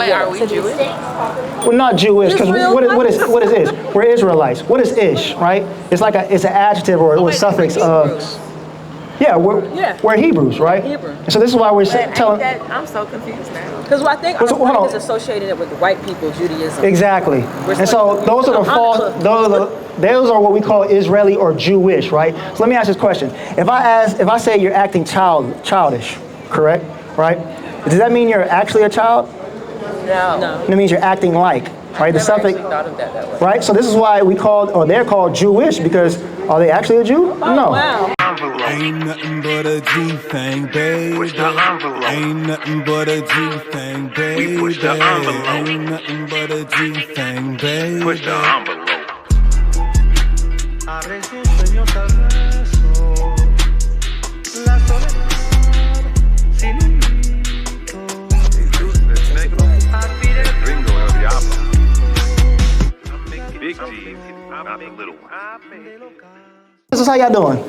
Wait, are we Jewish? We're not Jewish, because what is ish? We're Israelites. What is ish, right? It's like it's an adjective or suffix of. Yeah, we're Hebrews, right? Hebrew. And so this is why we're telling. I'm so confused now. Because I think our brain is associated with white people, Judaism. Exactly. And so those are the false. Those are what we call Israeli or Jewish, right? So let me ask this question: if I say you're acting childish, correct? Right? Does that mean you're actually a child? No. It means you're acting like, right? The suffix. Thought of that way. Right? So this is why they're called Jewish, because are they actually a Jew? No. Wow. Ain't nothing but a G thing, baby. Ain't nothing but a G thing, baby. Ain't nothing but a G thing, baby. Push the envelope. Big G's, not the little one. This is how y'all doing.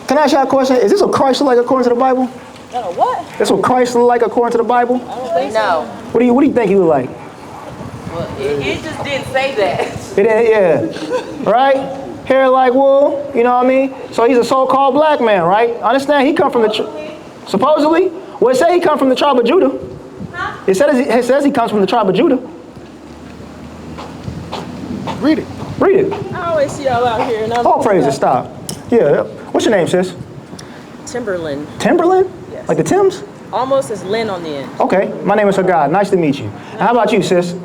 Can I ask y'all a question? Is this what Christ look like according to the Bible? What? This what Christ look like according to the Bible? I don't think No. What do you think he look like? Well, it just didn't say that. Yeah. Right? Hair like wool, you know what I mean? So he's a so-called black man, right? Understand? He come from supposedly. Well, it says he come from the tribe of Judah. Huh? It says he comes from the tribe of Judah. Read it. Read it. I always see y'all out here. And All praises. Stop. Yeah. What's your name, sis? Timberland. Timberland? Yes. Like the Timbs? Almost as Lynn on the end. Okay. My name is Haggad. Nice to meet you. And how about you, sis?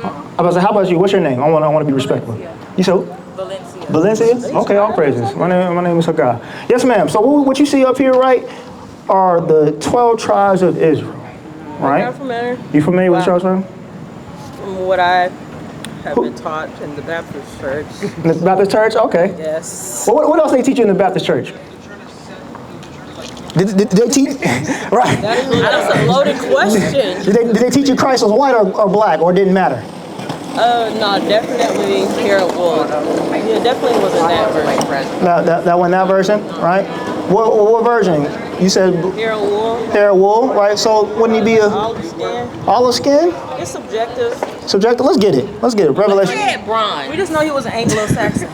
How about you? What's your name? I want to be respectful. You said Valencia. Valencia? Okay, all praises. My name is Haggad. Yes, ma'am. So what you see up here, right, are the 12 tribes of Israel, right? I'm familiar. You familiar with the 12 tribes? From what I have been taught in the Baptist church. In the Baptist church? Okay. Yes. Well, what else they teach you in the Baptist church? Did they teach? Right. That's a loaded question. Did they teach you Christ was white or black, or didn't matter? No, definitely Harold Wool. Yeah, definitely wasn't that version. That wasn't that version, right? What version? You said Harold Wool. Harold Wool, right? So wouldn't he be a Olive skin. olive skin? It's subjective. Subjective. Let's get it. Revelation. Red bronze. We just know he was an Anglo-Saxon.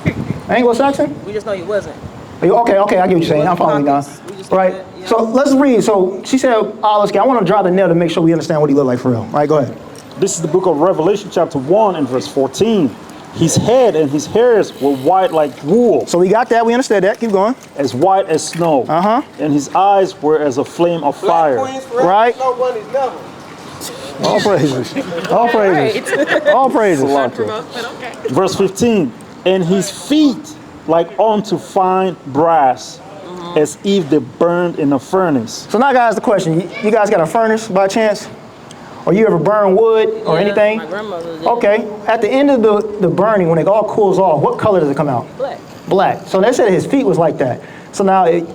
Anglo-Saxon? We just know he wasn't. Okay, I get what you're saying. I'm following you now. Right. So let's read. So she said olive skin. I want to draw the nail to make sure we understand what he looked like for real. All right, go ahead. This is the book of Revelation, chapter 1 and verse 14. His head and his hairs were white like wool. So we got that. We understood that. Keep going. As white as snow. Uh-huh. And his eyes were as a flame of fire. Right. All praises. All praises. All praises. Verse 15. And his feet like unto fine brass, as if they burned in a furnace. So now, guys, the question. You guys got a furnace by chance? Or you ever burn wood or anything? My grandmother did. Okay. At the end of the burning, when it all cools off, what color does it come out? Black. Black. So they said his feet was like that. So now, if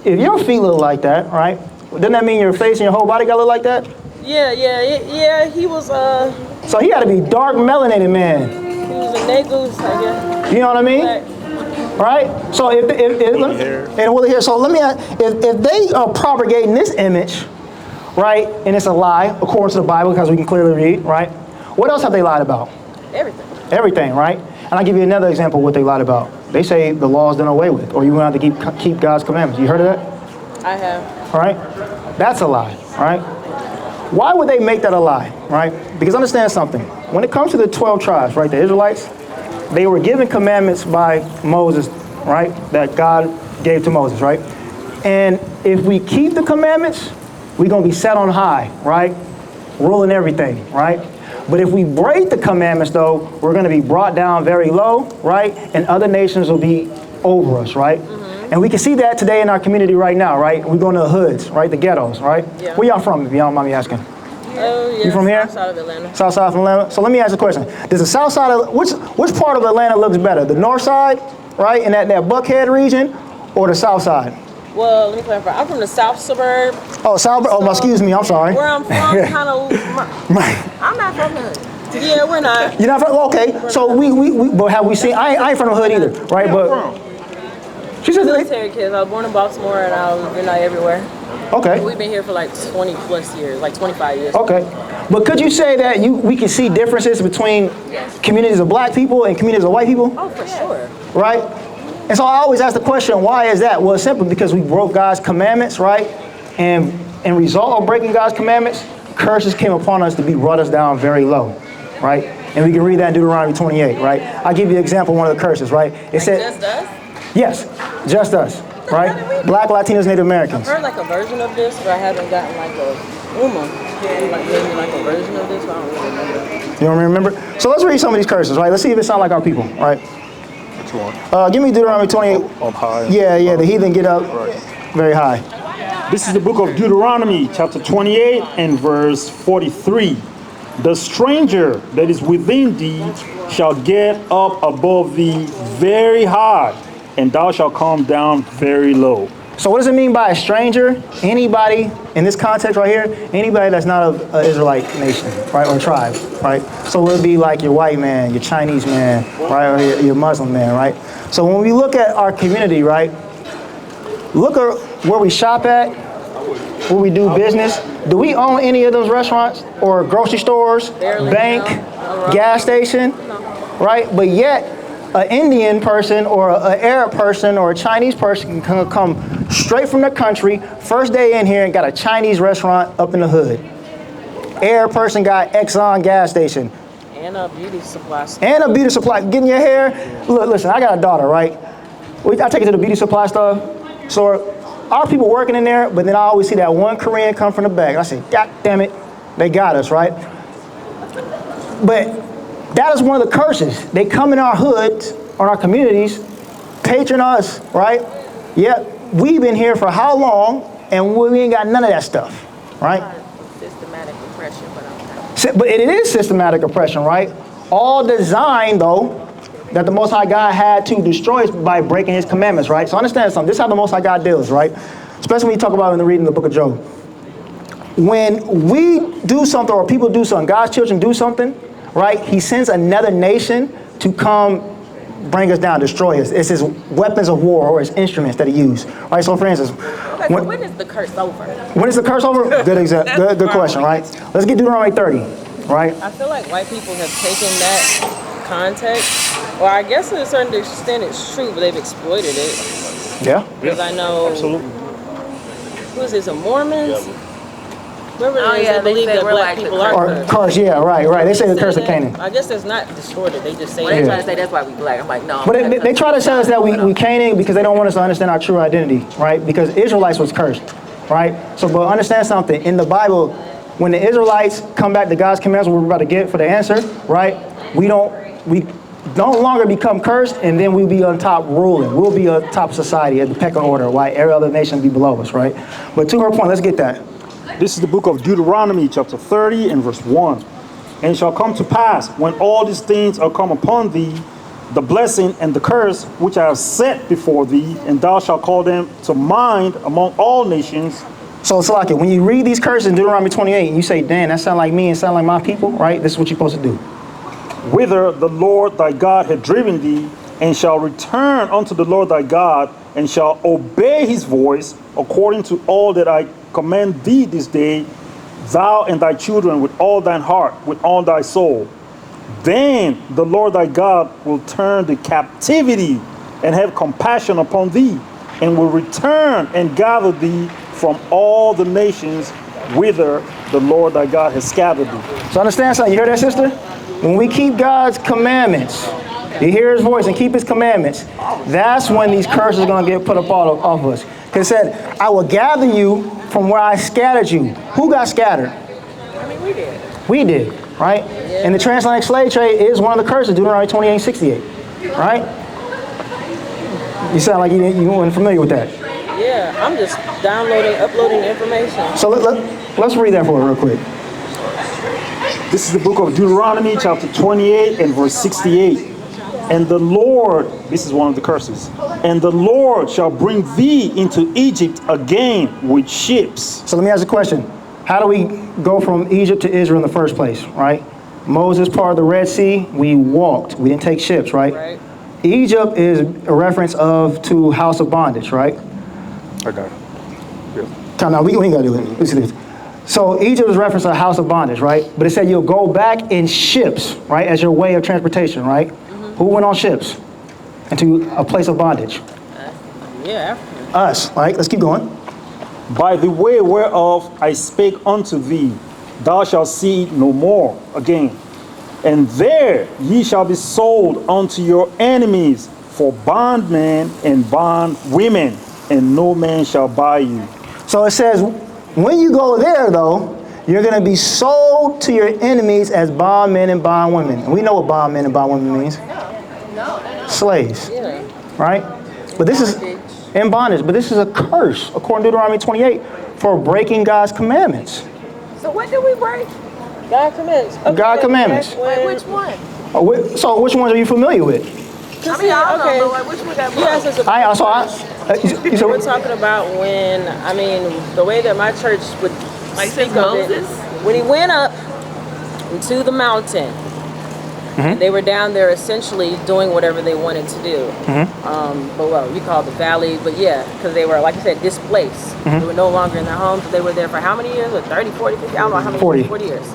your feet look like that, right? Doesn't that mean your face and your whole body got to look like that? Yeah. He was So he got to be dark melanated man. he was a negus, I guess. You know what I mean? Black. Right? So so let me ask, if they are propagating this image, right, and it's a lie according to the Bible because we can clearly read, right? What else have they lied about? Everything. Everything, right? And I'll give you another example of what they lied about. They say the law is done away with, or you want to have to keep God's commandments. You heard of that? I have. All right? That's a lie, right? Why would they make that a lie, right? Because understand something. When it comes to the 12 tribes, right, the Israelites, they were given commandments by Moses, right, that God gave to Moses, right? And if we keep the commandments, we're going to be set on high, right? Ruling everything, right? But if we break the commandments, though, we're going to be brought down very low, right? And other nations will be over us, right? And we can see that today in our community right now, right? We're going to the hoods, right? The ghettos, right? Yeah. Where y'all from, if y'all don't mind me asking? Oh, yeah. You from here? South side of Atlanta. South side of Atlanta. So let me ask you a question. Does the south side of, which part of Atlanta looks better? The north side, right? In that Buckhead region, or the south side? Well, let me clarify. I'm from the south suburb. Oh, south, excuse me, I'm sorry. Where I'm from, kind of. I'm not from the hood. Yeah, we're not. You're not from, okay. So but have we seen, I ain't from the hood either, right? But she said military kids. I was born in Baltimore and I was everywhere. Okay. We've been here for like 20 plus years, like 25 years. Okay. But could you say that we can see differences between communities of black people and communities of white people? Oh, for sure. Right? And so I always ask the question, why is that? Well, it's simply because we broke God's commandments, right? And in result of breaking God's commandments, curses came upon us to brought us down very low, right? And we can read that in Deuteronomy 28, right? I'll give you an example of one of the curses, right? It said, Just us? yes, just us, right? Black, Latinos, Native Americans. I've heard like a version of this, but I haven't gotten like a like maybe like a version of this. I don't really remember. You don't remember? So let's read some of these curses, right? Let's see if it sounds like our people, right? Which one? Give me Deuteronomy 28. Up high. Yeah, the heathen get up very high. This is the book of Deuteronomy, chapter 28 and verse 43. The stranger that is within thee shall get up above thee very high, and thou shalt come down very low. So what does it mean by a stranger? Anybody, in this context right here, anybody that's not of an Israelite nation, right, or tribe, right? So it would be like your white man, your Chinese man, right, or your Muslim man, right? So when we look at our community, right, look at where we shop at, where we do business. Do we own any of those restaurants or grocery stores, bank, gas station, right? But yet, an Indian person or an Arab person or a Chinese person can come straight from the country, first day in here and got a Chinese restaurant up in the hood. Arab person got Exxon gas station. And a beauty supply store. And a beauty supply. Getting your hair. Look, listen, I got a daughter, right? I take it to the beauty supply store. So our people working in there, but then I always see that one Korean come from the back. I say, God damn it, they got us, right? But that is one of the curses. They come in our hoods, or our communities, patron us, right? Yet we've been here for how long, and we ain't got none of that stuff, right? Systematic oppression, but But it is systematic oppression, right? All designed, though, that the Most High God had to destroy us by breaking His commandments, right? So understand something. This is how the Most High God deals, right? Especially when you talk about in the reading the book of Job. When we do something or people do something, God's children do something, right? He sends another nation to come bring us down, destroy us. It's His weapons of war or His instruments that He used, right? So for instance, okay, so when is the curse over? When is the curse over? Good question, right? Let's get Deuteronomy 30, right? I feel like white people have taken that context, or I guess to a certain extent it's true, but they've exploited it. Yeah. Because I know, Absolutely. who is this, the Mormons? Remember Oh, they yeah, they believe say that we're black like the people Or are cursed. curse, yeah, right. They say the curse of Canaan. I guess that's not distorted. They just say When they it. try to say that's why we black, I'm like, no. But they try to tell us that we Canaan because they don't want us to understand our true identity, right? Because Israelites was cursed, right? So, but understand something. In the Bible, when the Israelites come back to God's commands, what we're about to get for the answer, right? We don't longer become cursed, and then we'll be on top ruling. We'll be on top of society at the pecking order, while every other nation be below us, right? But to her point, let's get that. This is the book of Deuteronomy, chapter 30 and verse 1. And it shall come to pass, when all these things are come upon thee, the blessing and the curse which I have set before thee, and thou shalt call them to mind among all nations. So, Salaki, when you read these curses in Deuteronomy 28, and you say, damn, that sound like me and sound like my people, right? This is what you're supposed to do. Whither the Lord thy God had driven thee, and shall return unto the Lord thy God, and shall obey His voice, according to all that I command thee this day, thou and thy children with all thine heart, with all thy soul. Then the Lord thy God will turn the captivity and have compassion upon thee, and will return and gather thee from all the nations whither the Lord thy God has scattered thee. So understand something. You hear that, sister? When we keep God's commandments, you hear His voice and keep His commandments, that's when these curses are going to get put up off of us. Because it said, I will gather you from where I scattered you. Who got scattered? I mean, we did. We did, right? Yeah. And the transatlantic slave trade is one of the curses, Deuteronomy 28:68, right? You sound like you weren't familiar with that. Yeah, I'm just uploading information. So let's read that for her real quick. This is the book of Deuteronomy, chapter 28 and verse 68. And the Lord, this is one of the curses, and the Lord shall bring thee into Egypt again with ships. So let me ask you a question. How do we go from Egypt to Israel in the first place, right? Moses part of the Red Sea, we walked. We didn't take ships, right? Right. Egypt is a reference to house of bondage, right? Okay. Yeah. Time out. We ain't gotta do it. Listen to this. So Egypt is referenced as a house of bondage, right? But it said you'll go back in ships, right, as your way of transportation, right? Who went on ships into a place of bondage? Yeah. Us, right? Let's keep going. By the way whereof I spake unto thee, thou shalt see it no more again. And there ye shall be sold unto your enemies for bondmen and bondwomen, and no man shall buy you. So it says, when you go there, though, you're going to be sold to your enemies as bondmen and bondwomen. And we know what bondmen and bondwomen means. Slaves, Yeah. right? But this is in bondage. But this is a curse, according to Deuteronomy 28, for breaking God's commandments. So what did we break? God commandments. Okay, God commandments. when- Which one? So which ones are you familiar with? I mean, I don't know, but like, which one got You asked us broke? about. So We're talking about when, I mean, the way that my church would Like speak since of it, Moses? when he went up into the mountain, they were down there essentially doing whatever they wanted to do. But well, you call it the valley, but yeah, because they were, like I said, displaced. They were no longer in their homes. They were there for how many years? Like 30, 40, 50, I don't know how many 40. 40 years.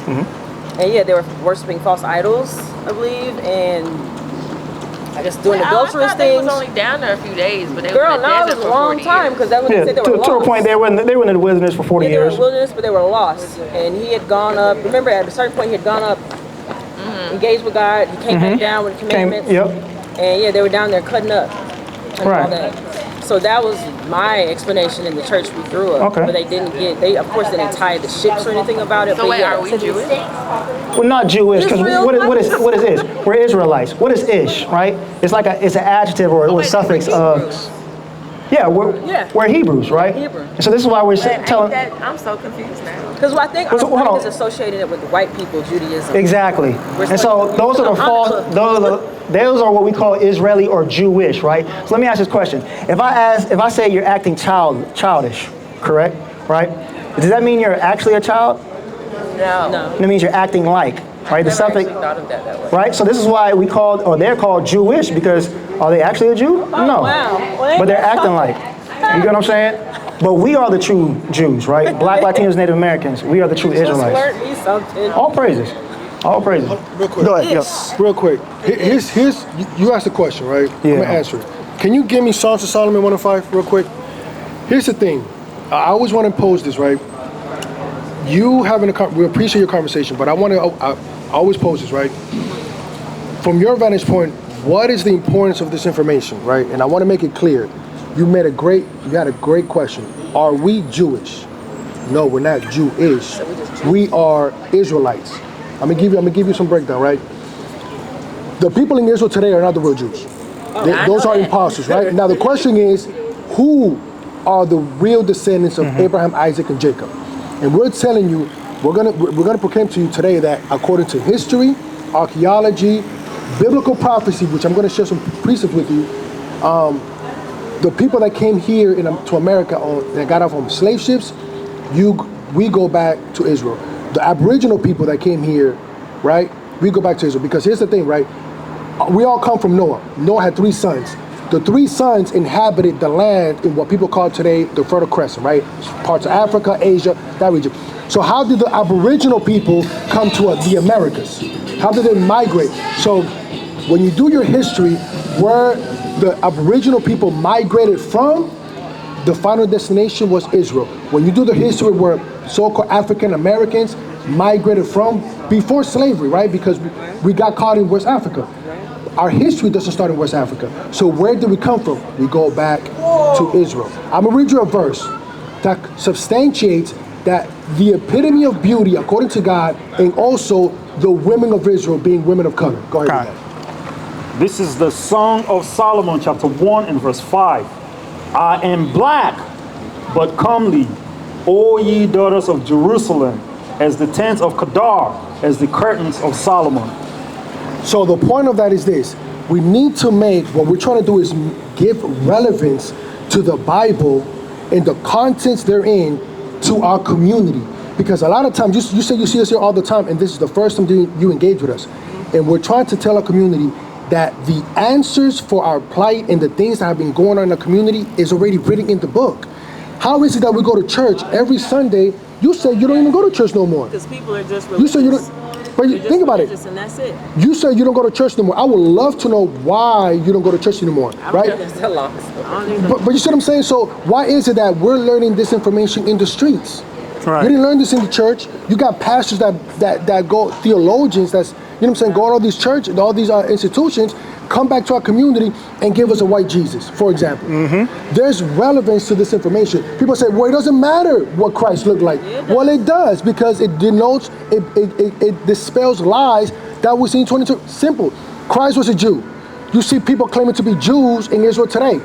And yeah, they were worshiping false idols, I believe, and I guess doing adulterous I thought they things. was only down there a few days, but they Girl, was in the no, it desert was a for long 40 time years. because that was yeah, they to were lost. a point, they were in the wilderness for 40 Yeah, they were in years. the wilderness, but they were lost. And he had gone up. Remember, at a certain point, he had gone up, engaged with God. He came back down with the commandments. Yep. And yeah, they were down there cutting up. And Right. all that. So that was my explanation in the church we grew up. Okay. But they didn't get, they of course didn't tie the ships or anything about it. So but wait, yeah. are we Jewish? We're not Jewish because Israel? what is ish? We're Israelites. What is ish, right? It's like it's an adjective or a wait, suffix we're of. Hebrews. Yeah, Yeah. we're Hebrews, right? Hebrew. And so this is why we're Man, telling. I'm so confused now. Because I think So, hold our on. is associated it with white people, Judaism. Exactly. And so those are the false. Those are what we call Israeli or Jewish, right? So let me ask this question: if I say you're acting childish, correct? Right? Does that mean you're actually a child? No. No. It means you're acting like, right? The Never actually suffix, thought of that way. right? So this is why we called, or they're called Jewish, because are they actually a Jew? No. wow. Well, But they're acting like. You get what I'm saying? But we are the true Jews, right? Black, Latinos, Native Americans. We are the true Just Israelites. learned me something. All praises. All praises. Real quick. Go ahead. Yeah. Real quick. Here's you asked a question, right? Yeah. I'm gonna answer it. Can you give me Songs of Solomon 105 real quick? Here's the thing. I always want to pose this, right? You having we appreciate your conversation, but I always pose this, right? From your vantage point, what is the importance of this information, right? And I want to make it clear. You had a great question. Are we Jewish? No, we're not Jewish. We are Israelites. I'm gonna give you some breakdown, right? The people in Israel today are not the real Jews. Those are imposters, right? Now the question is, who are the real descendants of Abraham, Isaac, and Jacob? And we're telling you, we're gonna proclaim to you today that according to history, archaeology, biblical prophecy, which I'm gonna share some precepts with you, the people that came here to America that got off on slave ships, we go back to Israel. The Aboriginal people that came here, right? We go back to Israel because here's the thing, right? We all come from Noah. Noah had 3 sons. The 3 sons inhabited the land in what people call today the Fertile Crescent, right? Parts of Africa, Asia, that region. So how did the Aboriginal people come to the Americas? How did they migrate? So when you do your history, where the Aboriginal people migrated from, the final destination was Israel. When you do the history where so-called African Americans migrated from before slavery, right? Because we got caught in West Africa. Our history doesn't start in West Africa. So where did we come from? We go back to Israel. I'm gonna read you a verse that substantiates that the epitome of beauty, according to God, and also the women of Israel being women of color. Go ahead. This is the Song of Solomon, chapter 1 and verse 5. I am black, but comely, O ye daughters of Jerusalem, as the tents of Kedar, as the curtains of Solomon. So the point of that is this. We need to what we're trying to do is give relevance to the Bible and the contents therein to our community. Because a lot of times, you say you see us here all the time, and this is the first time you engage with us. And we're trying to tell our community that the answers for our plight and the things that have been going on in the community is already written in the book. How is it that we go to church every Sunday? You said you don't even go to church no more. Because people are just You said you religious. don't. But They're just think about it. religious, and that's it. You said you don't go to church no more. I would love to know why you don't go to church anymore, I don't right? think that's a long story. But you see what I'm saying? So why is it that we're learning this information in the streets? Right. You didn't learn this in the church. You got pastors that go, theologians that's, you know what I'm saying, go to all these churches, all these institutions, come back to our community and give us a white Jesus, for example. There's relevance to this information. People say, well, it doesn't matter what Christ looked like. Well, it does, because it denotes, it dispels lies that we see in 22. Simple. Christ was a Jew. You see people claiming to be Jews in Israel today.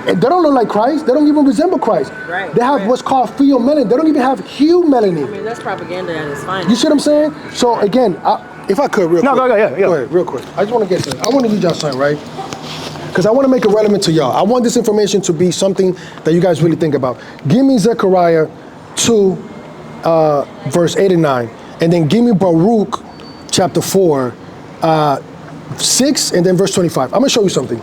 And they don't look like Christ. They don't even resemble Christ. Right, They have what's called pheomelanin. They don't even have hue melanin. I mean, that's propaganda at its finest. You see what I'm saying? So again, if I could, real quick. Go ahead, real quick. I just want to get something. I want to read y'all something, right? Because I want to make it relevant to y'all. I want this information to be something that you guys really think about. Give me Zechariah 2, verse 8 and 9. And then give me Baruch chapter 4, 6, and then verse 25. I'm going to show you something.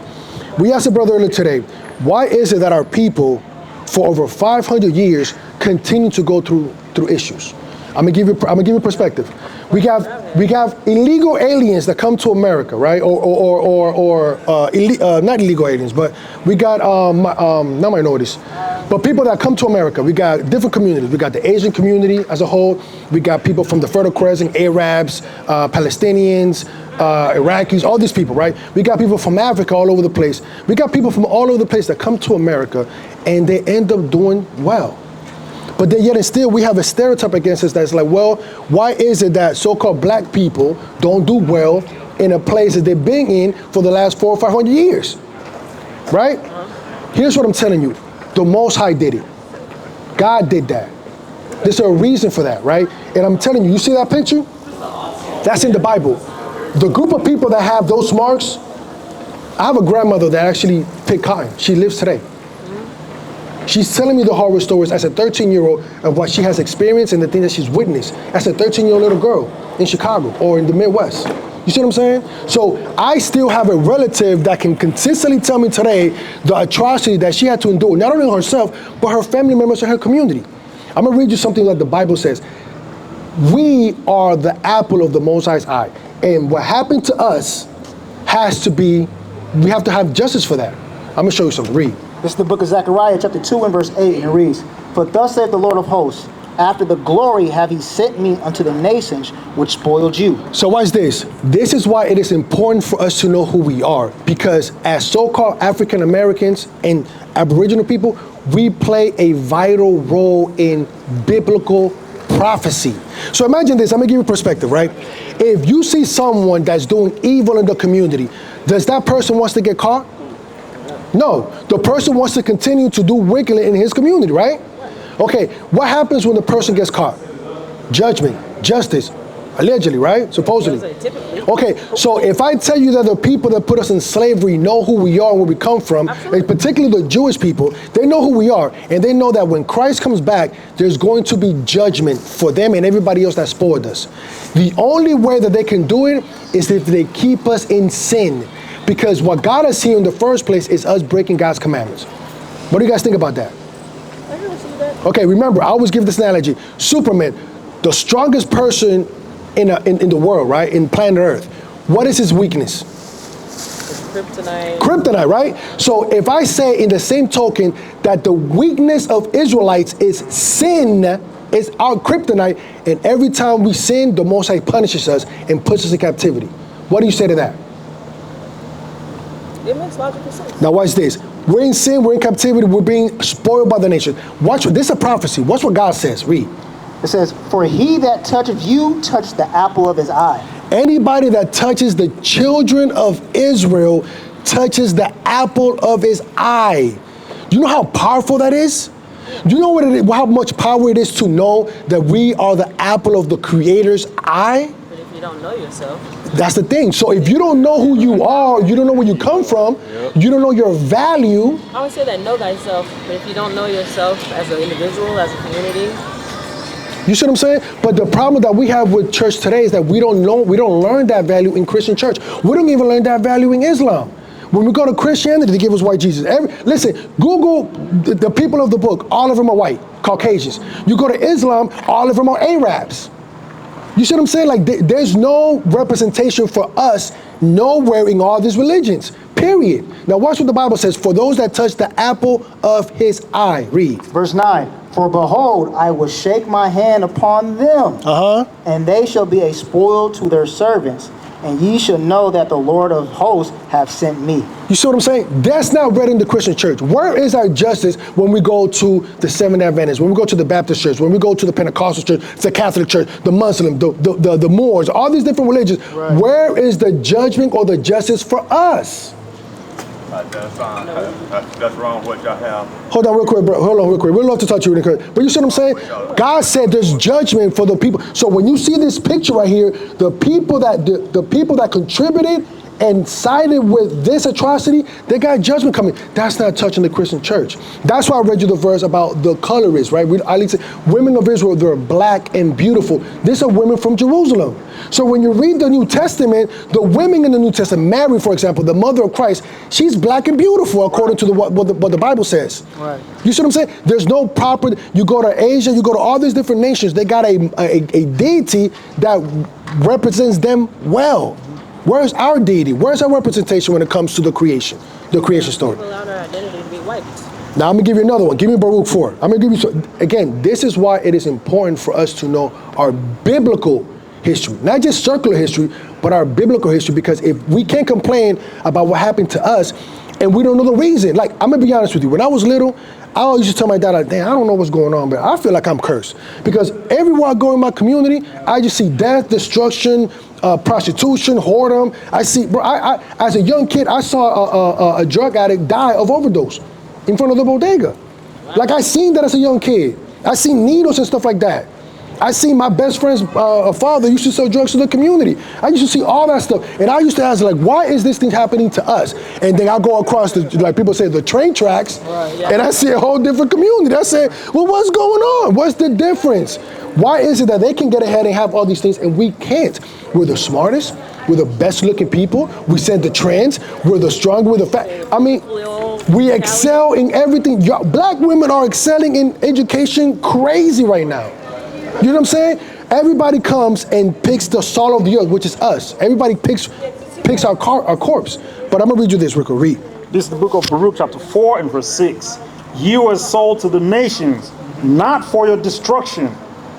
We asked a brother earlier today, why is it that our people, for over 500 years, continue to go through issues? I'm gonna give you perspective. We have illegal aliens that come to America, right? Not illegal aliens, but we got not minorities, but people that come to America. We got different communities. We got the Asian community as a whole. We got people from the Fertile Crescent, Arabs, Palestinians, Iraqis, all these people, right? We got people from Africa all over the place. We got people from all over the place that come to America and they end up doing well. But then yet and still we have a stereotype against us that's like, well, why is it that so-called black people don't do well in a place that they've been in for the last 400 or 500 years, right? Here's what I'm telling you. The Most High did it. God did that. There's a reason for that, right? And I'm telling you, you see that picture? That's in the Bible. The group of people that have those marks, I have a grandmother that actually picked cotton. She lives today. She's telling me the horror stories as a 13-year-old of what she has experienced and the things that she's witnessed as a 13-year-old little girl in Chicago or in the Midwest. You see what I'm saying? So I still have a relative that can consistently tell me today the atrocity that she had to endure, not only herself, but her family members in her community. I'm gonna read you something that the Bible says. We are the apple of the Most High's eye. And what happened to us has to be, we have to have justice for that. I'm gonna show you something, read. This is the book of Zechariah, chapter 2 and verse 8, and it reads, For thus saith the Lord of hosts, after the glory have he sent me unto the nations which spoiled you. So watch this. This is why it is important for us to know who we are. Because as so-called African Americans and Aboriginal people, we play a vital role in biblical prophecy. So imagine this, I'm gonna give you perspective, right? If you see someone that's doing evil in the community, does that person wants to get caught? No, the person wants to continue to do wickedly in his community, right? Okay, what happens when the person gets caught? Judgment, justice, allegedly, right? Supposedly. Okay, so if I tell you that the people that put us in slavery know who we are and where we come from, and particularly the Jewish people, they know who we are, and they know that when Christ comes back, there's going to be judgment for them and everybody else that spoiled us. The only way that they can do it is if they keep us in sin. Because what got us here in the first place is us breaking God's commandments. What do you guys think about that? Okay, remember, I always give this analogy. Superman, the strongest person in the world, right? In planet Earth. What is his weakness? Kryptonite. Kryptonite, right? So if I say in the same token that the weakness of Israelites is sin, is our kryptonite, and every time we sin, the Most High punishes us and puts us in captivity. What do you say to that? It makes logical sense. Now watch this. We're in sin, we're in captivity, we're being spoiled by the nation. Watch, this is a prophecy. Watch what God says. Read. It says, For he that toucheth you touched the apple of his eye. Anybody that touches the children of Israel touches the apple of his eye. Do you know how powerful that is? Do you know how much power it is to know that we are the apple of the Creator's eye? But if you don't know yourself. That's the thing. So if you don't know who you are, you don't know where you come from, you don't know your value. I always say that know thyself, but if you don't know yourself as an individual, as a community. You see what I'm saying? But the problem that we have with church today is that we don't learn that value in Christian church. We don't even learn that value in Islam. When we go to Christianity, they give us white Jesus. Listen, Google the people of the book. All of them are white, Caucasians. You go to Islam, all of them are Arabs. You see what I'm saying? Like, there's no representation for us nowhere in all these religions, period. Now watch what the Bible says. For those that touch the apple of his eye. Read. Verse 9. For behold, I will shake my hand upon them, and they shall be a spoil to their servants, and ye shall know that the Lord of hosts hath sent me. You see what I'm saying? That's not read in the Christian church. Where is our justice when we go to the Seventh-day Adventists, when we go to the Baptist church, when we go to the Pentecostal church, the Catholic church, the Muslim, the Moors, all these different religions? Right. Where is the judgment or the justice for us? That's wrong what y'all have. Hold on real quick, bro. Hold on real quick. We'd love to talk to you real quick. But you see what I'm saying? God said there's judgment for the people. So when you see this picture right here, the people that contributed and sided with this atrocity, they got judgment coming. That's not touching the Christian church. That's why I read you the verse about the colorists, right? Women of Israel, they're black and beautiful. These are women from Jerusalem. So when you read the New Testament, the women in the New Testament, Mary, for example, the mother of Christ, she's black and beautiful according to what the Bible says. Right. You see what I'm saying? There's no proper, you go to Asia, you go to all these different nations, they got a deity that represents them well. Where's our deity? Where's our representation when it comes to the creation story? People allowed our identity to be wiped. Now I'm gonna give you another one. Give me Baruch 4. I'm gonna give you, again, this is why it is important for us to know our biblical history. Not just circular history, but our biblical history, because if we can't complain about what happened to us and we don't know the reason. Like, I'm gonna be honest with you. When I was little, I always used to tell my dad, like, damn, I don't know what's going on, but I feel like I'm cursed. Because everywhere I go in my community, I just see death, destruction, prostitution, whoredom. I see, bro, I as a young kid, I saw a drug addict die of overdose in front of the bodega. Wow. Like, I seen that as a young kid. I seen needles and stuff like that. I seen my best friend's father used to sell drugs to the community. I used to see all that stuff. And I used to ask, like, why is this thing happening to us? And then I go across, like people say, the train tracks, and I see a whole different community. I say, well, what's going on? What's the difference? Why is it that they can get ahead and have all these things and we can't? We're the smartest. We're the best looking people. We set the trends. We're the strong. We're the fat. I mean, we excel in everything. Black women are excelling in education crazy right now. You know what I'm saying? Everybody comes and picks the salt of the earth, which is us. Everybody picks our corpse. But I'm going to read you this, Rico. Read. This is the book of Baruch, chapter 4 and verse 6. You were sold to the nations, not for your destruction,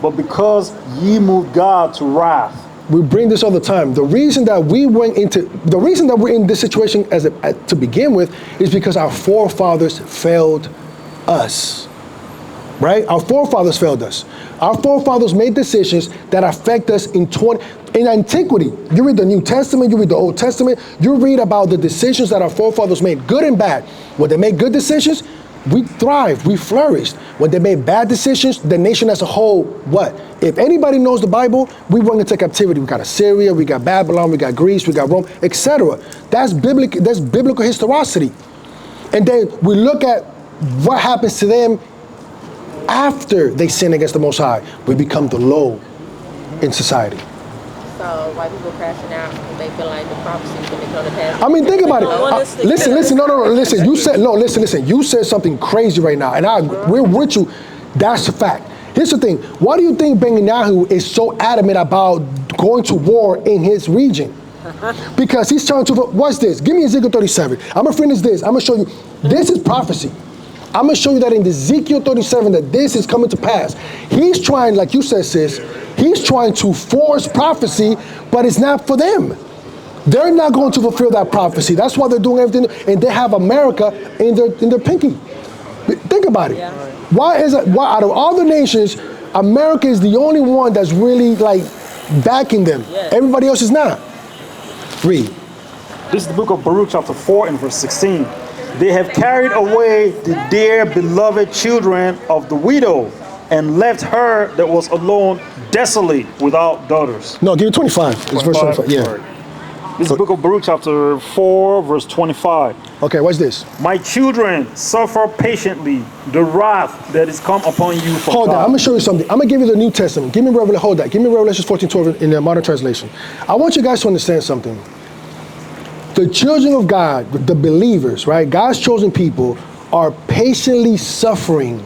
but because ye moved God to wrath. We bring this all the time. The reason that we're in this situation to begin with is because our forefathers failed us. Right? Our forefathers failed us. Our forefathers made decisions that affect us in antiquity. You read the New Testament, you read the Old Testament, you read about the decisions that our forefathers made, good and bad. When they made good decisions, we thrived, we flourished. When they made bad decisions, the nation as a whole, what? If anybody knows the Bible, we went into captivity. We got Assyria, we got Babylon, we got Greece, we got Rome, etc. That's biblical historicity. And then we look at what happens to them after they sin against the Most High. We become the low in society. So white people crashing out because they feel like the prophecies when they come to pass. I mean, think about it. Listen, listen. Listen. You said something crazy right now, and we're with you. That's a fact. Here's the thing. Why do you think Netanyahu is so adamant about going to war in his region? Because he's trying to, what's this? Give me Ezekiel 37. I'm going to finish this. I'm going to show you. This is prophecy. I'm going to show you that in Ezekiel 37 that this is coming to pass. He's trying, like you said, sis, he's trying to force prophecy, but it's not for them. They're not going to fulfill that prophecy. That's why they're doing everything, and they have America in their pinky. Think about it. Yeah. Why out of all the nations, America is the only one that's really like backing them? Yeah. Everybody else is not. Read. This is the book of Baruch, chapter 4 and verse 16. They have carried away the dear beloved children of the widow and left her that was alone desolate without daughters. No, give me 25. It's verse 25. Yeah. Sorry. This is the book of Baruch, chapter 4, verse 25. Okay, what's this? My children, suffer patiently the wrath that is come upon you from Hold God. on, I'm going to show you something. I'm going to give you the New Testament. Give me Revelation. Hold that. Give me Revelation 14:12 in the modern translation. I want you guys to understand something. The children of God, the believers, right? God's chosen people are patiently suffering.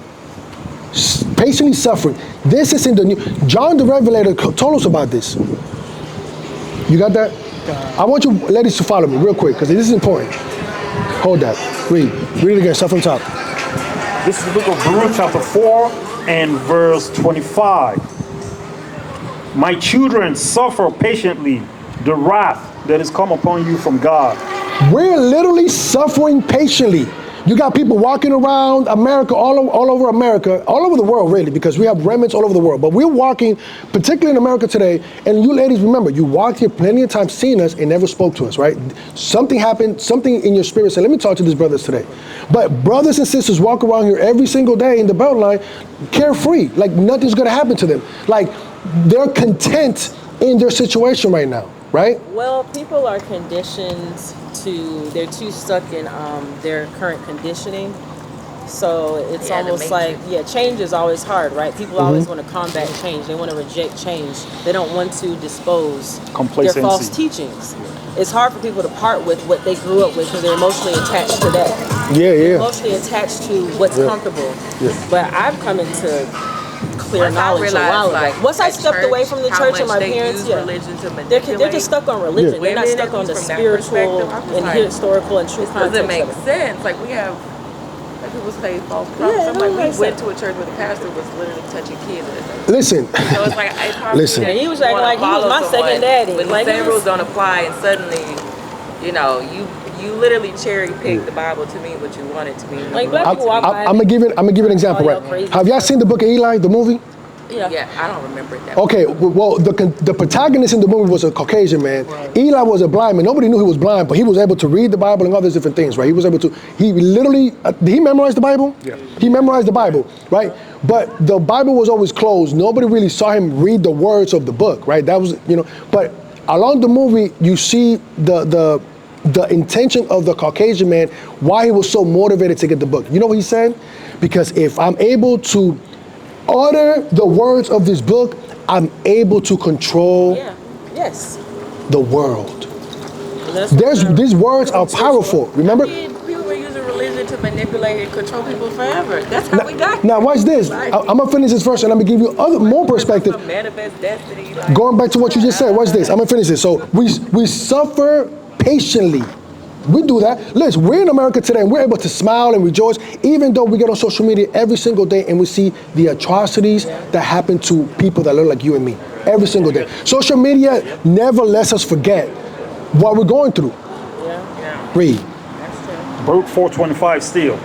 Patiently suffering. This is in the new. John the Revelator told us about this. You got that? I want you ladies to follow me real quick because this is important. Hold that. Read it again. Start from top. This is the book of Baruch chapter 4 and verse 25. My children, suffer patiently the wrath that is come upon you from God. We're literally suffering patiently. You got people walking around America, all over America, all over the world really, because we have remnants all over the world. But we're walking, particularly in America today, and you ladies remember, you walked here plenty of times seeing us and never spoke to us, right? Something happened, something in your spirit said, let me talk to these brothers today. But brothers and sisters walk around here every single day in the Beltline, carefree, like nothing's gonna happen to them. Like they're content in their situation right now, right? Well, people are conditioned they're too stuck in their current conditioning. So it's almost like, change is always hard, right? People always want to combat change. They want to reject change. They don't want to dispose their false teachings. It's hard for people to part with what they grew up with because they're emotionally attached to that. They're emotionally attached to what's comfortable. But I've come into clear knowledge a while ago. Once I stepped away from the church and my parents, they're just stuck on religion. They're not stuck on the spiritual and historical and true context. Doesn't make sense. Like we have, like people say, false prophets. I'm like, we went to a church where the pastor was literally touching kids. Listen. So it's like, it's hard Listen. And he was acting like he was my second daddy. When the same rules don't apply, and suddenly, you literally cherry pick the Bible to mean what you want it to mean. Like black people walk by. I'm gonna give it an example, right? Have y'all seen the book of Eli, the movie? Yeah, I don't remember it that Okay, well, the protagonist in the movie was a Caucasian man. Right. Eli was a blind man. Nobody knew he was blind, but he was able to read the Bible and all these different things, right? He was able to, he literally, did he memorize the Bible? Yeah. He memorized the Bible, right? But the Bible was always closed. Nobody really saw him read the words of the book, right? That was, but along the movie, you see the intention of the Caucasian man, why he was so motivated to get the book. You know what he said? Because if I'm able to utter the words of this book, I'm able to control the world. These words are powerful. Remember? People were using religion to manipulate and control people forever. That's how we got here. Now watch this. I'm gonna finish this first and I'm gonna give you more perspective. Manifest destiny. Going back to what you just said, watch this. I'm gonna finish this. So we suffer patiently. We do that. Listen, we're in America today and we're able to smile and rejoice even though we get on social media every single day and we see the atrocities that happen to people that look like you and me every single day. Social media never lets us forget what we're going through. Read. Baruch 4:25 still.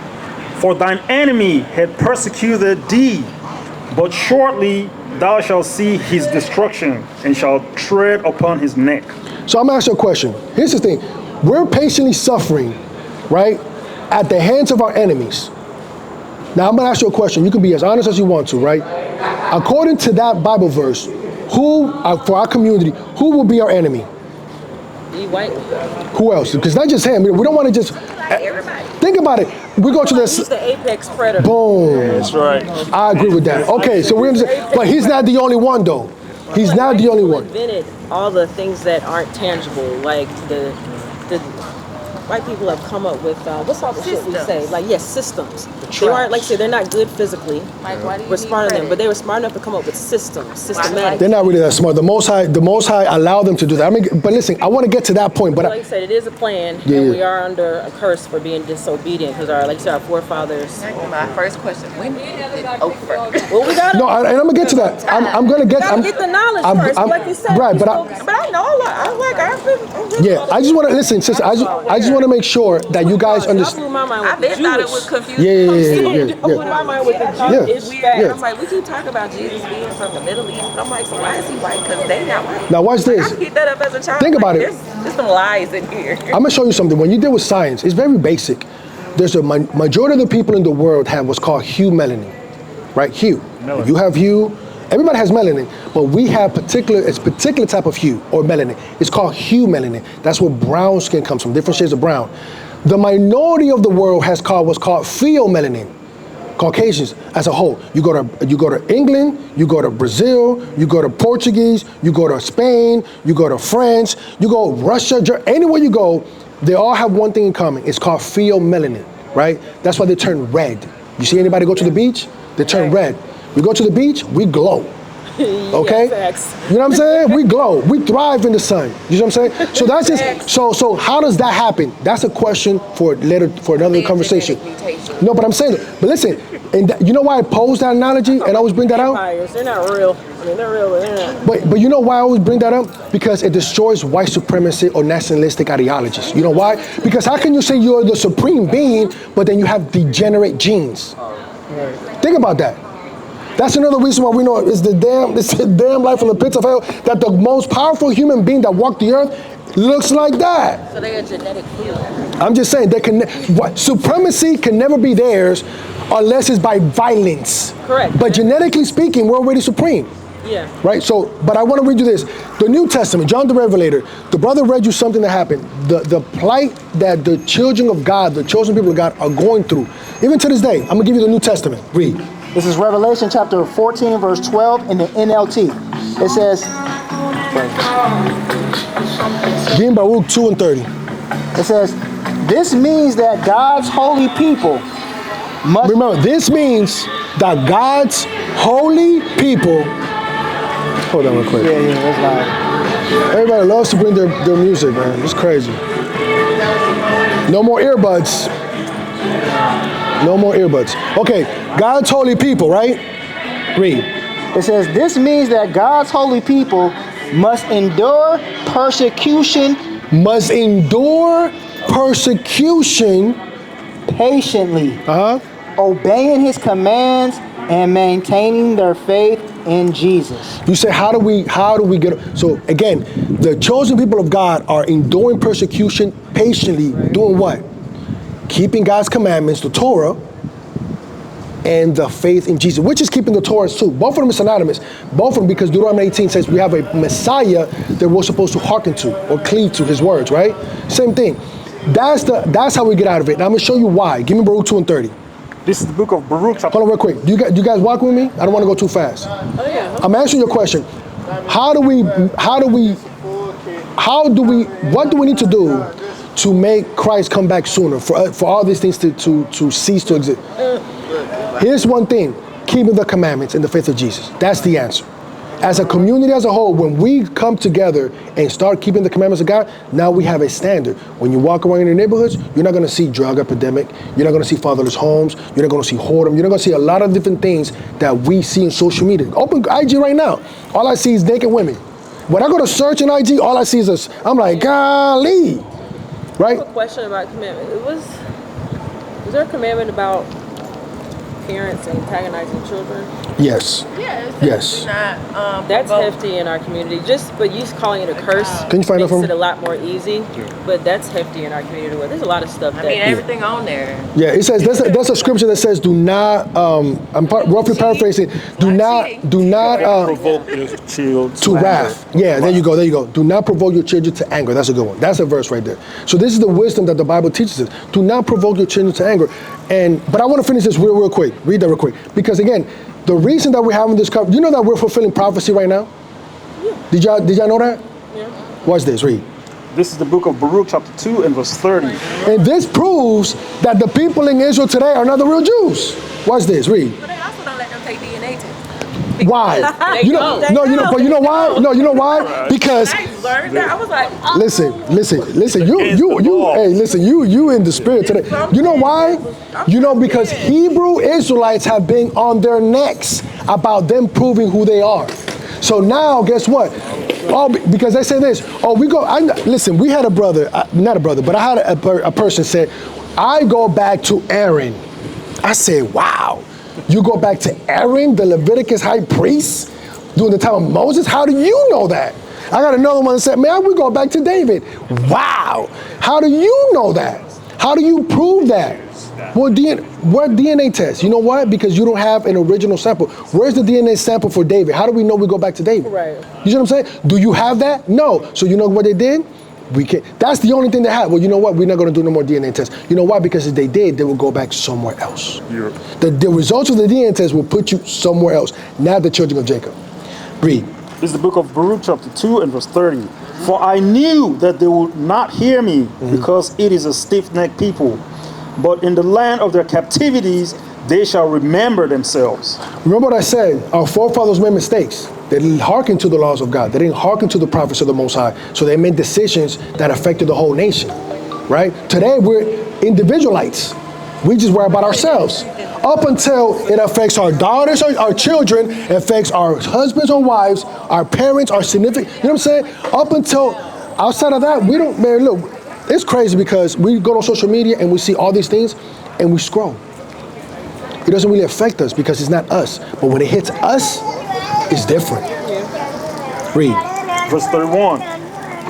For thine enemy had persecuted thee, but shortly thou shalt see his destruction and shalt tread upon his neck. So I'm gonna ask you a question. Here's the thing. We're patiently suffering, right, at the hands of our enemies. Now I'm gonna ask you a question. You can be as honest as you want to, right? According to that Bible verse, who, for our community, who will be our enemy? Be white. Who else? Because not just him. We don't want to just. Everybody. Think about it. We go to this. He's the apex predator. Boom. That's right. I agree with that. Okay, so we understand. But he's not the only one, though. He's not the only one. Invented all the things that aren't tangible, like the white people have come up with what's all the shit we say? Like systems. They aren't like they're not good physically. Like why do you We're smarter than them, but they were smart enough to come up with systems, systematic. They're not really that smart. The Most High allowed them to do that. I mean, but listen, I want to get to that point. But like I said, it is a plan, and we are under a curse for being disobedient because our forefathers. My first question: when did it over? Well, we got. No, and I'm gonna get to that. I'm gonna get. Gotta get the knowledge first, like you said. Right, but I know. I've been. Yeah, I just want to listen, sister. I just want to make sure that you guys understand. I've been thought it was confusing. Yeah. My mind with the It's weird. I'm like, we keep talking about Jesus being from the Middle East. I'm like, so why is he white? Because they not white. Now watch this. I picked that up as a child. Think about it. There's some lies in here. I'm gonna show you something. When you deal with science, it's very basic. There's a majority of the people in the world have what's called hue melanin, right? Hue. Melanin. You have hue. Everybody has melanin, but we have particular type of hue or melanin. It's called hue melanin. That's where brown skin comes from, different shades of brown. The minority of the world has what's called pheomelanin. Caucasians as a whole. You go to England, you go to Brazil, you go to Portuguese, you go to Spain, you go to France, you go Russia, anywhere you go, they all have one thing in common. It's called pheomelanin, right? That's why they turn red. You see anybody go to the beach? They turn red. We go to the beach, we glow. Okay? You know what I'm saying? We glow. We thrive in the sun. You know what I'm saying? So that's just so how does that happen? That's a question for another conversation. No, but I'm saying, but listen, and you know why I pose that analogy and I always bring that out? Vampires, they're not real. I mean, they're real, but they're not. But you know why I always bring that up? Because it destroys white supremacy or nationalistic ideologies. You know why? Because how can you say you're the supreme being, but then you have degenerate genes? Think about that. That's another reason why we know it's the damn life from the pits of hell, that the most powerful human being that walked the earth looks like that. So they are genetic food. I'm just saying, supremacy can never be theirs unless it's by violence. Correct. But genetically speaking, we're already supreme. Yeah. Right? So, but I want to read you this. The New Testament, John the Revelator, the brother read you something that happened. The plight that the children of God, the chosen people of God are going through. Even to this day, I'm going to give you the New Testament. Read. This is Revelation chapter 14, verse 12 in the NLT. It says, Gene Baruch 2 and 30. it says, this means that God's holy people must... Remember, this means that God's holy people... Hold on real quick. Yeah, that's loud. Everybody loves to bring their music, man. It's crazy. No more earbuds. No more earbuds. Okay, God's holy people, right? Read. It says, this means that God's holy people must endure persecution. Must endure persecution. Patiently. Obeying his commands and maintaining their faith in Jesus. You say, how do we get, so again, the chosen people of God are enduring persecution patiently, doing what? Keeping God's commandments, the Torah, and the faith in Jesus, which is keeping the Torah too. Both of them is synonymous. Both of them, because Deuteronomy 18 says we have a Messiah that we're supposed to hearken to or cleave to his words, right? Same thing. That's how we get out of it. And I'm gonna show you why. Give me Baruch 2 and 30. This is the book of Baruch. Hold on real quick. Do you guys walk with me? I don't want to go too fast. I'm answering your question. What do we need to do to make Christ come back sooner, for all these things to cease to exist? Here's one thing: keeping the commandments in the faith of Jesus. That's the answer. As a community as a whole, when we come together and start keeping the commandments of God, now we have a standard. When you walk around in your neighborhoods, you're not going to see drug epidemic. You're not going to see fatherless homes. You're not going to see whoredom. You're not going to see a lot of different things that we see in social media. Open IG right now. All I see is naked women. When I go to search in IG, all I see is I'm like, golly. Right? I have a question about commandment. Was there a commandment about parents antagonizing children? Yes. Yes. That's hefty in our community. But you calling it a curse Can you find makes out from it a lot more easy. But that's hefty in our community. Where there's a lot of stuff that everything on there. Yeah, it says that's a scripture that says, "Do not." I'm roughly paraphrasing. Do not provoke your children to wrath. Yeah, there you go. Do not provoke your children to anger. That's a good one. That's a verse right there. So this is the wisdom that the Bible teaches us. Do not provoke your children to anger. But I want to finish this real quick. Read that real quick. Because again, the reason that we're having this conversation, you know that we're fulfilling prophecy right now? Yeah. Did y'all know that? Yeah. Watch this, read. This is the book of Baruch chapter 2 and verse 30. And this proves that the people in Israel today are not the real Jews. Watch this, read. But they also don't let them take DNA tests. Why? But you know why? No, you know why? Because I learned that. I was like, listen. You in the spirit today. You know why? You know, because Hebrew Israelites have been on their necks about them proving who they are. So now, guess what? Oh, because they say this. Oh, listen, we had a brother, not a brother, but I had a person said, I go back to Aaron. I said, wow. You go back to Aaron, the Leviticus high priest, during the time of Moses? How do you know that? I got another one that said, man, we go back to David. Wow. How do you know that? How do you prove that? Well, what DNA test? You know what? Because you don't have an original sample. Where's the DNA sample for David? How do we know we go back to David? Right. You know what I'm saying? Do you have that? No. So you know what they did? We can't. That's the only thing they have. Well, you know what? We're not going to do no more DNA tests. You know why? Because if they did, they would go back somewhere else. The results of the DNA test will put you somewhere else, not the children of Jacob. Read. This is the book of Baruch chapter 2 and verse 30. For I knew that they would not hear me because it is a stiff-necked people. But in the land of their captivities, they shall remember themselves. Remember what I said, our forefathers made mistakes. They didn't hearken to the laws of God. They didn't hearken to the prophets of the Most High. So they made decisions that affected the whole nation, right? Today, we're individualites. We just worry about ourselves. Up until it affects our daughters, our children, it affects our husbands or wives, our parents, our significant, you know what I'm saying? Up until, outside of that, we don't, man, look, it's crazy because we go on social media and we see all these things and we scroll. It doesn't really affect us because it's not us. But when it hits us, it's different. Read. Verse 31.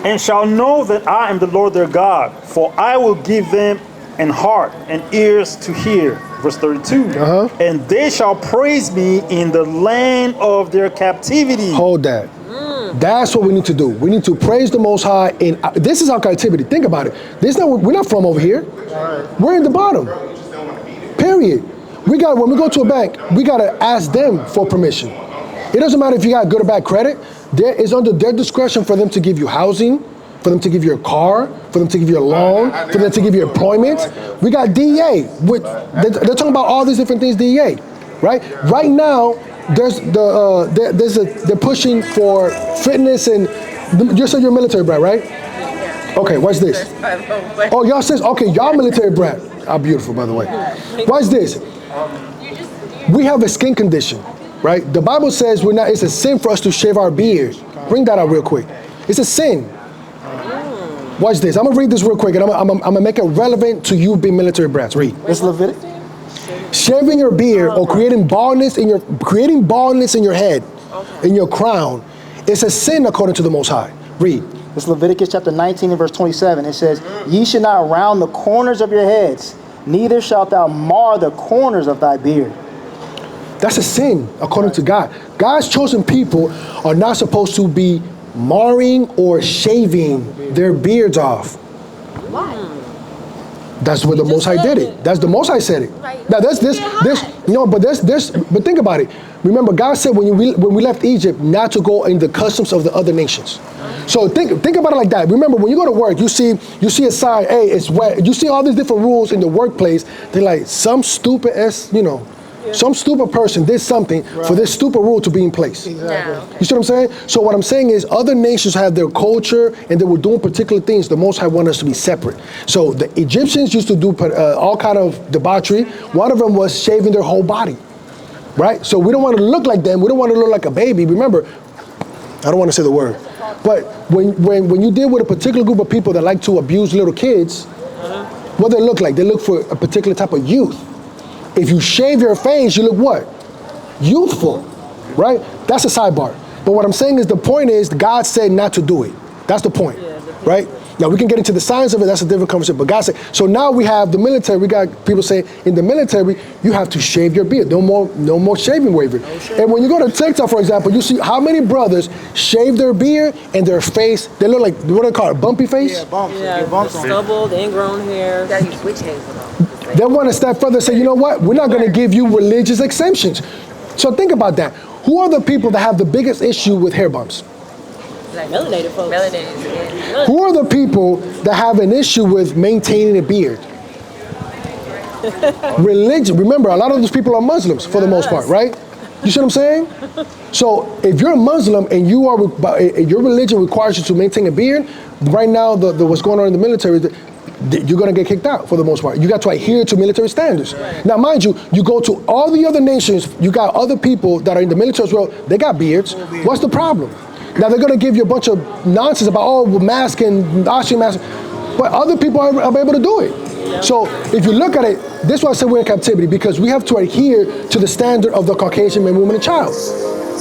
And shall know that I am the Lord their God, for I will give them an heart and ears to hear. Verse 32. And they shall praise me in the land of their captivity. Hold that. That's what we need to do. We need to praise the Most High. This is our captivity. Think about it. We're not from over here. We're in the bottom. Period. When we go to a bank, we got to ask them for permission. It doesn't matter if you got good or bad credit. It's under their discretion for them to give you housing, for them to give you a car, for them to give you a loan, for them to give you employment. We got DEA. They're talking about all these different things, DEA, right? Right now, they're pushing for fitness and you said you're a military brat, right? Okay, watch this. Oh, y'all says okay, y'all military brat. How beautiful, by the way. Watch this. We have a skin condition, right? The Bible says it's a sin for us to shave our beard. Bring that out real quick. It's a sin. Watch this. I'm gonna read this real quick, and I'm gonna make it relevant to you being military brats. Read. It's Leviticus. Shaving your beard or creating baldness in your head, in your crown, is a sin according to the Most High. Read. It's Leviticus chapter 19 and verse 27. It says, ye should not round the corners of your heads, neither shalt thou mar the corners of thy beard. That's a sin according to God. God's chosen people are not supposed to be marring or shaving their beards off. Why? That's what the Most High did it. That's the Most High said it. Now but think about it. Remember, God said when we left Egypt not to go in the customs of the other nations. So think about it like that. Remember, when you go to work, you see a sign, hey, it's wet. You see all these different rules in the workplace. They're like, some stupid some stupid person did something for this stupid rule to be in place. Exactly. You see what I'm saying? So what I'm saying is other nations have their culture and they were doing particular things. The Most High wanted us to be separate. So the Egyptians used to do all kind of debauchery. One of them was shaving their whole body, right? So we don't want to look like them. We don't want to look like a baby. Remember, I don't want to say the word, but when you deal with a particular group of people that like to abuse little kids, what they look like? They look for a particular type of youth. If you shave your face, you look what? Youthful, right? That's a sidebar. But what I'm saying is the point is God said not to do it. That's the point, right? Now we can get into the science of it. That's a different conversation. But God said, so now we have the military. We got people saying in the military, you have to shave your beard. No more shaving waiver. And when you go to TikTok, for example, you see how many brothers shave their beard and their face. They look like, what do they call it, bumpy face? Yeah, bumps. Yeah, Bumps on it. stubble, the ingrown hair. You gotta use witch hazel though. They want to step further and say, you know what? We're not going to give you religious exemptions. So think about that. Who are the people that have the biggest issue with hair bumps? Like melanated folks. Melanated. Who are the people that have an issue with maintaining a beard? Religion. Remember, a lot of those people are Muslims for the most part, right? You see what I'm saying? So if you're a Muslim and your religion requires you to maintain a beard, right now, what's going on in the military, you're going to get kicked out for the most part. You got to adhere to military standards. Now, mind you, you go to all the other nations, you got other people that are in the military as well, they got beards. What's the problem? Now, they're going to give you a bunch of nonsense about, mask and oxygen mask, but other people are able to do it. So if you look at it, this is why I said we're in captivity, because we have to adhere to the standard of the Caucasian man, woman, and child,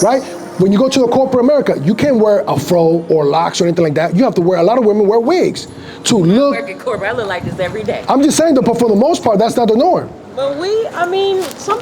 right? When you go to a corporate America, you can't wear a fro or locks or anything like that. You have to wear, a lot of women wear wigs to look. I work in corporate. I look like this every day. I'm just saying that, but for the most part, that's not the norm. But some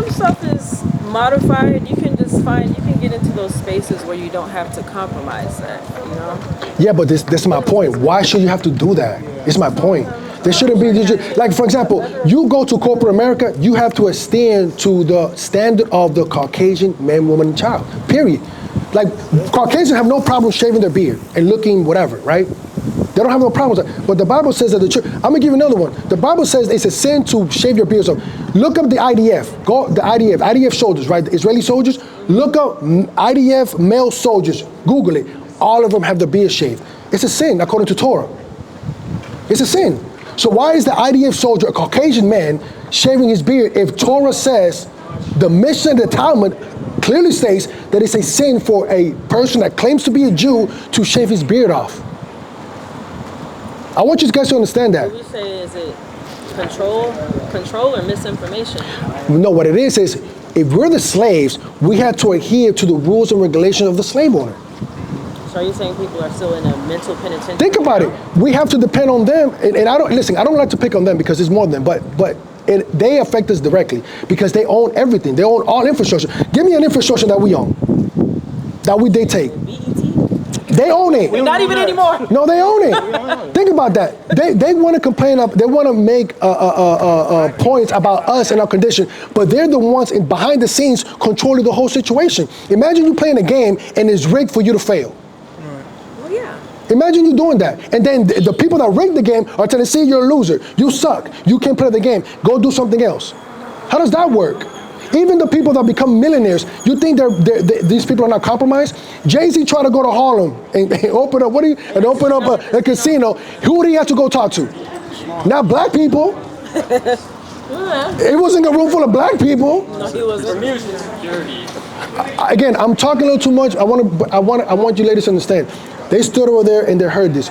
stuff is modified. You can get into those spaces where you don't have to compromise that, you know? Yeah, but this is my point. Why should you have to do that? It's my point. There shouldn't be, like for example, you go to corporate America, you have to stand to the standard of the Caucasian man, woman, and child, period. Like Caucasians have no problem shaving their beard and looking whatever, right? They don't have no problem with that. But the Bible says that I'm gonna give you another one. The Bible says it's a sin to shave your beard. So look up the IDF. Go the IDF soldiers, right? The Israeli soldiers. Look up IDF male soldiers. Google it. All of them have the beard shaved. It's a sin according to Torah. It's a sin. So why is the IDF soldier, a Caucasian man, shaving his beard if Torah says, the Mishnah and the Talmud clearly states that it's a sin for a person that claims to be a Jew to shave his beard off? I want you guys to understand that. What we say, is it control or misinformation? No, what it is if we're the slaves, we have to adhere to the rules and regulations of the slave owner. So are you saying people are still in a mental penitentiary? Think about it. We have to depend on them, and I don't like to pick on them because it's more than them, but they affect us directly because they own everything. They own all infrastructure. Give me an infrastructure that we own, they take. They own it. Not even anymore. No, they own it. Think about that. They want to complain. They want to make points about us and our condition, but they're the ones behind the scenes controlling the whole situation. Imagine you playing a game and it's rigged for you to fail. Well, yeah. Imagine you doing that, and then the people that rigged the game are telling, see, you're a loser. You suck. You can't play the game. Go do something else. How does that work? Even the people that become millionaires, you think these people are not compromised? Jay-Z tried to go to Harlem and open up a casino. Who did he have to go talk to? Not black people. It wasn't a room full of black people. No, he wasn't. Again, I'm talking a little too much. I want you ladies to understand. They stood over there and they heard this.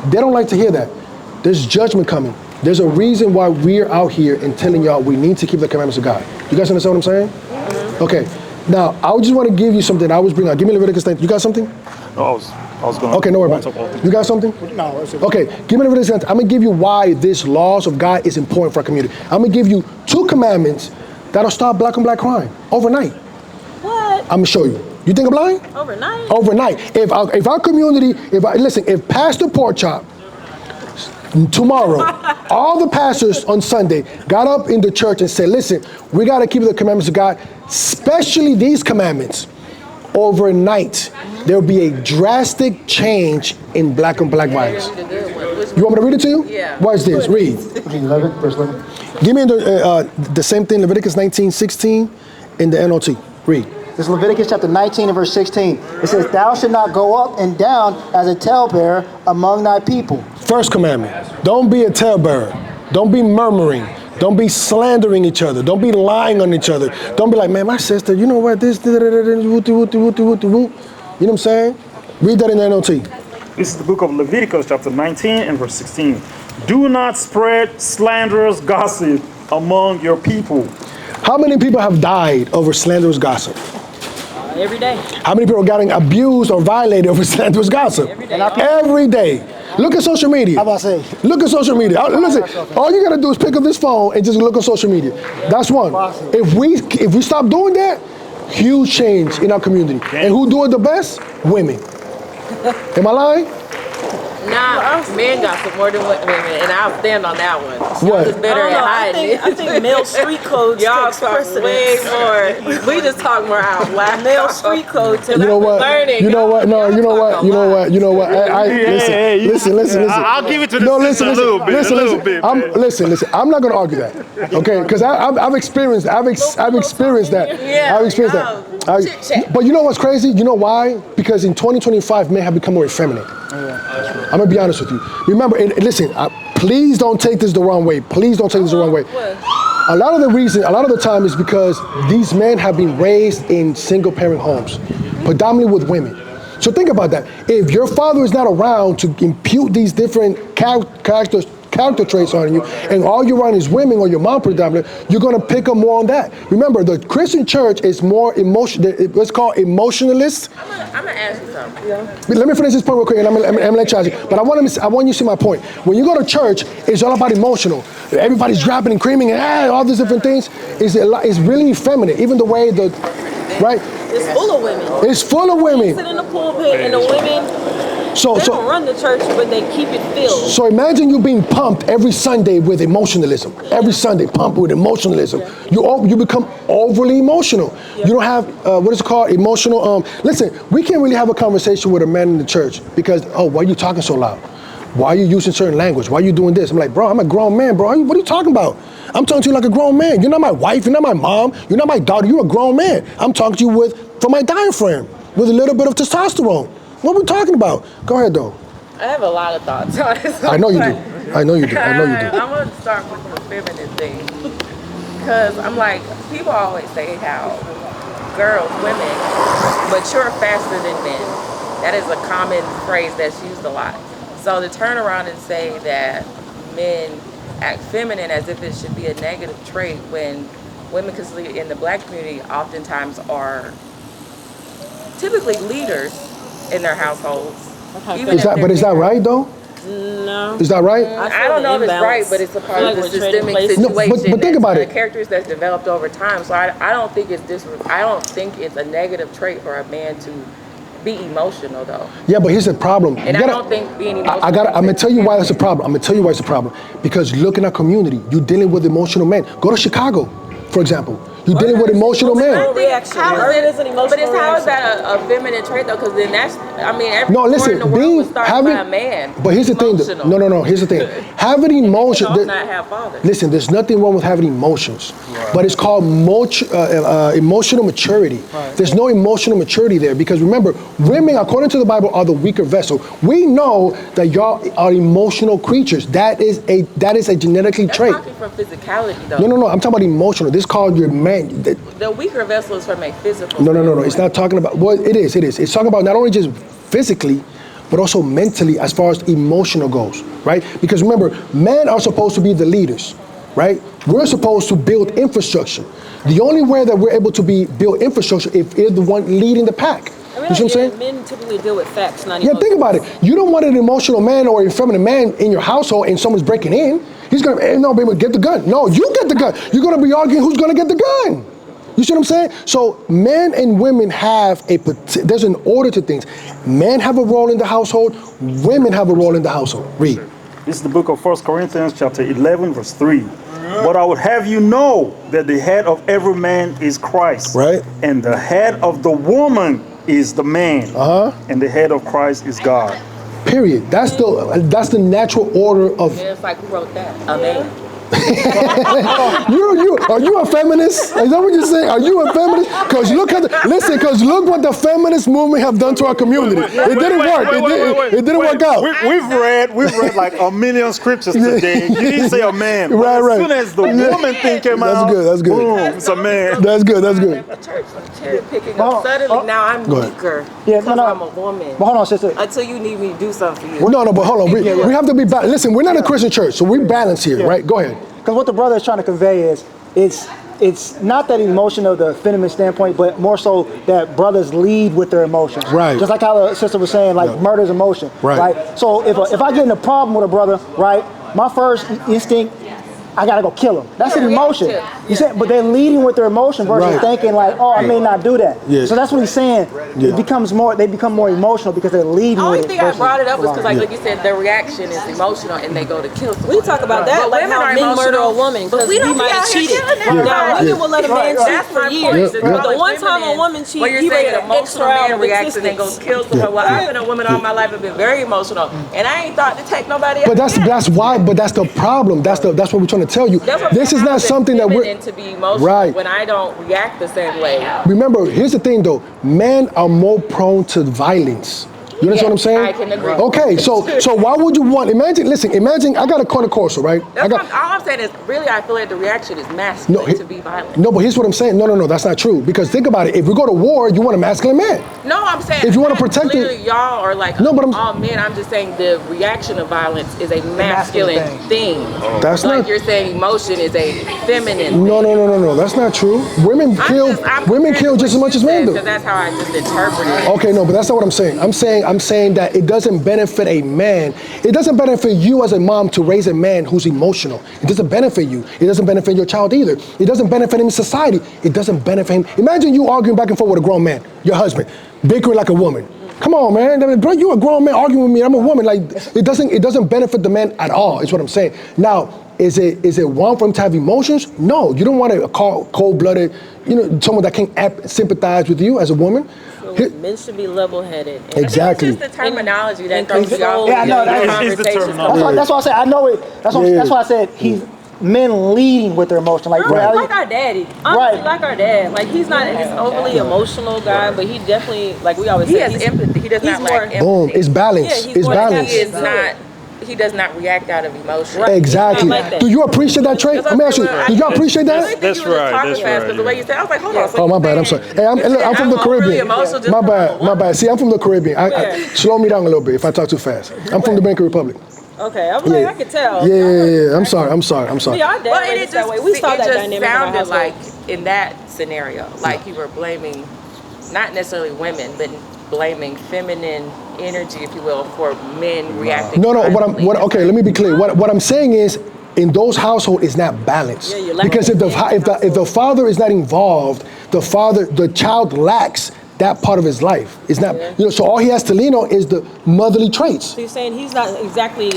They don't like to hear that. There's judgment coming. There's a reason why we're out here and telling y'all we need to keep the commandments of God. You guys understand what I'm saying? Mm-hmm. Okay. Now, I just want to give you something I always bring out. Give me Leviticus 19. You got something? No, I was going to. Okay, no worry about it. You got something? No. Okay, give me Leviticus 19. I'm going to give you why this laws of God is important for our community. I'm going to give you 2 commandments that'll stop black on black crime overnight. What? I'm going to show you. You think I'm lying? Overnight? Overnight. If our community, if Pastor Porkchop tomorrow, all the pastors on Sunday got up in the church and said, listen, we got to keep the commandments of God, especially these commandments. Overnight, there will be a drastic change in black on black violence. You want me to read it to you? Yeah. Watch this. Read. 11, verse 11. Give me the same thing, Leviticus 19:16 in the NLT. Read. This is Leviticus chapter 19 and verse 16. It says, thou shalt not go up and down as a talebearer among thy people. First commandment, don't be a talebearer. Don't be murmuring. Don't be slandering each other. Don't be lying on each other. Don't be like, man, my sister, you know what, this, you know what I'm saying? Read that in the NLT. This is the book of Leviticus, chapter 19 and verse 16. Do not spread slanderous gossip among your people. How many people have died over slanderous gossip? Every day. How many people are getting abused or violated over slanderous gossip? Every day. Every day. Look at social media. How about I say? Look at social media. Listen, all you gotta do is pick up this phone and just look on social media. That's one. If we stop doing that, huge change in our community. And who do it the best? Women. Am I lying? Nah, men gossip more than women, and I'll stand on that one. What? It's better at hiding. I think male street codes Y'all takes talk precedence. way more. We just talk more out loud. Male street codes. You know what? Learning. You know what? No, you know what? You know what? You know what? Listen. I'll give it to the No, sister listen. a little bit. Listen. I'm not gonna argue that, okay? Because I've experienced that. I've experienced that. But you know what's crazy? You know why? Because in 2025, men have become more effeminate. I'm gonna be honest with you. Remember, and listen, please don't take this the wrong way. Please don't take this the wrong way. A lot of the time is because these men have been raised in single parent homes, predominantly with women. So think about that. If your father is not around to impute these different character traits on you, and all you're around is women or your mom predominantly, you're gonna pick up more on that. Remember, the Christian church is more it's called emotionalist. I'm gonna ask you something. Let me finish this point real quick, and I'm gonna let you. But I want you to see my point. When you go to church, it's all about emotional. Everybody's dropping and creaming and all these different things. It's really effeminate. Even the way right? It's full of women. It's full of women. Sit in the pulpit and the women So They don't run the church, but they keep it filled. So imagine you being pumped every Sunday with emotionalism. Every Sunday, pumped with emotionalism. You become overly emotional. You don't have what is it called? Emotional. Listen, we can't really have a conversation with a man in the church because why are you talking so loud? Why are you using certain language? Why are you doing this? I'm like, bro, I'm a grown man, bro. What are you talking about? I'm talking to you like a grown man. You're not my wife. You're not my mom. You're not my daughter. You're a grown man. I'm talking to you from my diaphragm with a little bit of testosterone. What are we talking about? Go ahead, though. I have a lot of thoughts on this. I know you do. I know you do. I know you do. I'm going to start with the feminine thing. Because I'm like, people always say how girls, women, mature faster than men. That is a common phrase that's used a lot. So to turn around and say that men act feminine as if it should be a negative trait when women in the black community oftentimes are typically leaders in their households. Is that right though? No. Is that right? I don't know if it's right, but it's a part of the systemic situation. No, but think about it. Characters that's developed over time. So I don't think it's a negative trait for a man to be emotional though. Yeah, but here's the problem. And I don't think being emotional. I'm gonna tell you why that's a problem. I'm gonna tell you why it's a problem. Because look in our community, you're dealing with emotional men. Go to Chicago, for example. You're dealing with emotional men. How is that a feminine trait though? Because then every in the world was started by a man. But here's the thing. No. Here's the thing. Having emotions. Not have fathers. Listen, there's nothing wrong with having emotions, but it's called emotional maturity. Right. There's no emotional maturity there because remember, women, according to the Bible, are the weaker vessel. We know that y'all are emotional creatures. That is a genetically trait. Talking from physicality though. No. I'm talking about emotional. This is called your man. The weaker vessel is from a physical. No. It's not talking about. Well, it is. It's talking about not only just physically, but also mentally, as far as emotional goes, right? Because remember, men are supposed to be the leaders, right? We're supposed to build infrastructure. The only way that we're able to build infrastructure if we're the one leading the pack. You see what I'm saying? Men typically deal with facts, not emotions. Yeah, think about it. You don't want an emotional man or a feminine man in your household and someone's breaking in. He's going to, no, baby, get the gun. No, you get the gun. You're going to be arguing who's going to get the gun. You see what I'm saying? So men and women there's an order to things. Men have a role in the household. Women have a role in the household. Read. This is the book of 1 Corinthians chapter 11, verse 3. But I would have you know that the head of every man is Christ. Right. And the head of the woman is the man. And the head of Christ is God. Period. That's the natural order of. Yeah, it's like who wrote that? A man. Are you a feminist? Is that what you're saying? Are you a feminist? Because look what the feminist movement have done to our community. It didn't work. It didn't work out. We've read like a million scriptures today. You didn't say a man. Right. As soon as the woman thing came out, that's good. Boom, it's a man. That's good. The church cherry picking up. Suddenly now I'm weaker because I'm a woman. But hold on, sister. Until you need me to do something for you. No, but hold on. We have to be balanced. Listen, we're not a Christian church, so we balance here, right? Go ahead. Because what the brother is trying to convey is, it's not that emotion of the feminist standpoint, but more so that brothers lead with their emotions. Right. Just like how the sister was saying, like murder is emotion. Right. So if I get in a problem with a brother, right, my first instinct, I gotta go kill him. That's an emotion. You said, but they're leading with their emotion versus thinking like, oh, I may not do that. Yeah. So that's what he's saying. They become more emotional because they're leading with it. The only thing I brought it up was because, like you said, the reaction is emotional and they go to kill someone. We talk about that, like how men murder a woman because we might have cheated. Now, women will let a man cheat for years. But the one time a woman cheats, he ready to extra out of reaction and go kill someone. Well, I've been a woman all my life and been very emotional, and I ain't thought to take nobody else. But that's why. But that's the problem. That's what we're trying to tell you. This is not something that we're to be emotional when I don't react the same way. Remember, here's the thing though, men are more prone to violence. You understand what I'm saying? I can agree. Okay, so why would you want, imagine, I got a corner corso, right? All I'm saying is, really, I feel like the reaction is masculine to be violent. No, but here's what I'm saying. No, that's not true. Because think about it. If we go to war, you want a masculine man. No, I'm saying if you want to protect it, y'all are like all men. I'm just saying the reaction of violence is a masculine thing. That's like not. You're saying emotion is a feminine. No. That's not true. Women kill just as much as men do. Because that's how I just interpret it. Okay, no, but that's not what I'm saying. I'm saying that it doesn't benefit a man. It doesn't benefit you as a mom to raise a man who's emotional. It doesn't benefit you. It doesn't benefit your child either. It doesn't benefit him in society. It doesn't benefit him. Imagine you arguing back and forth with a grown man, your husband, bickering like a woman. Come on, man. I mean, bro, you a grown man arguing with me. I'm a woman. Like, it doesn't benefit the man at all. Is what I'm saying. Now, is it wrong for him to have emotions? No, you don't want a cold-blooded, someone that can't sympathize with you as a woman. Men should be level-headed. Exactly. It's just the terminology that throws you off. Yeah, I know, It's the terminology. That's why I said I know it. That's why I said he's men leading with their emotion. Like, Right. Like our daddy. Honestly, Right. like our dad. Like, he's not this overly emotional guy, but he definitely, like we always He say, has empathy. He does not lack empathy. Boom. It's balance. Yeah, he's It's more than balance. He is not. He does not react out of emotion. Right. Exactly. I like that. Do you appreciate that trait? Let me ask you. Do you appreciate that? That's right, that's right, Because the way you said, I was like, hold on. So Oh, my you bad. I'm saying- sorry. Hey, I'm from the I'm overly Caribbean. emotional just My because I'm a bad. My woman. bad. See, I'm from the Caribbean. Slow me down a little bit if I talk too fast. I'm from the Dominican Republic. Okay, I'm like, I could tell. Yeah. I'm sorry. Yeah, our dad Well, raised and us that way. We saw that dynamic in our sounded household. like in that scenario, like you were blaming not necessarily women, but blaming feminine energy, if you will, for men reacting. No. violently. Okay. Let me be clear. What I'm saying is, in those households, it's not balanced. Yeah, you're lacking Because if the father is not involved, the child lacks that part of his life. It's not. So all he has to lean on is the motherly traits. So you're saying he's not exactly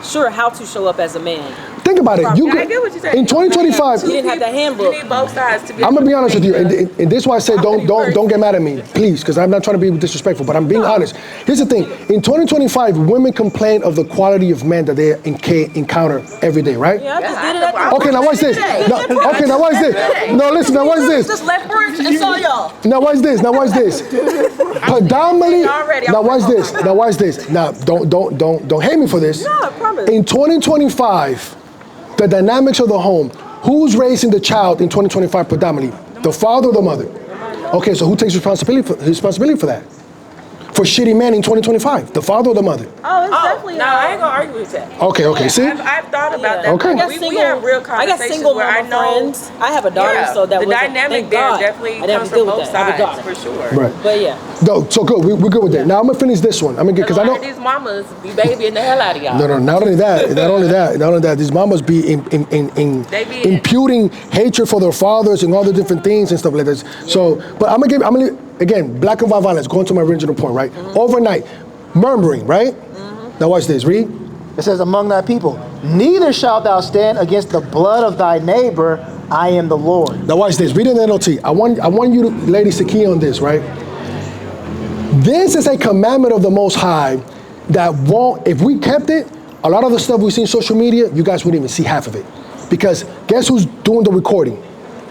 sure how to show up as a man. Think about it. I get what you're saying. In 2025. He didn't have that handbook. You need both sides to be. I'm gonna be honest with you, and this is why I say don't get mad at me, please, because I'm not trying to be disrespectful, but I'm being honest. Here's the thing: in 2025, women complain of the quality of men that they encounter every day, right? Yeah, I just did it at the Okay, now watch this. Now watch this. No, listen. Now watch this. Just left brunch and saw y'all. Now watch this. Predominantly. Already, Now watch this. Now don't hate me for this. No, I promise. In 2025, the dynamics of the home, who's raising the child in 2025 predominantly? The father or the mother? Okay, so who takes responsibility for that? For shitty men in 2025, the father or the mother? Oh, it's definitely. No, I ain't gonna argue with that. Okay, see? I've thought about that. Okay. I got We have real I got conversations single where I mama know. friends. I have a daughter, so that the was dynamic there definitely I didn't comes have to from deal with both that. I have a sides daughter. for sure. Right. But yeah. No, so good, we're good with that. Now I'm gonna finish this one. I'm gonna get, because I know. These mamas be babying the hell out of y'all. No, not only that, these mamas be imputing hatred for their fathers and all the different things and stuff like this. So, but I'm gonna again, black and white violence, going to my original point, right? Overnight, murmuring, right? Now watch this, read. it says among thy people, neither shalt thou stand against the blood of thy neighbor. I am the Lord. Now watch this, read in the NLT. I want you ladies to key on this, right? This is a commandment of the Most High that won't, if we kept it, a lot of the stuff we see on social media, you guys wouldn't even see half of it. Because guess who's doing the recording?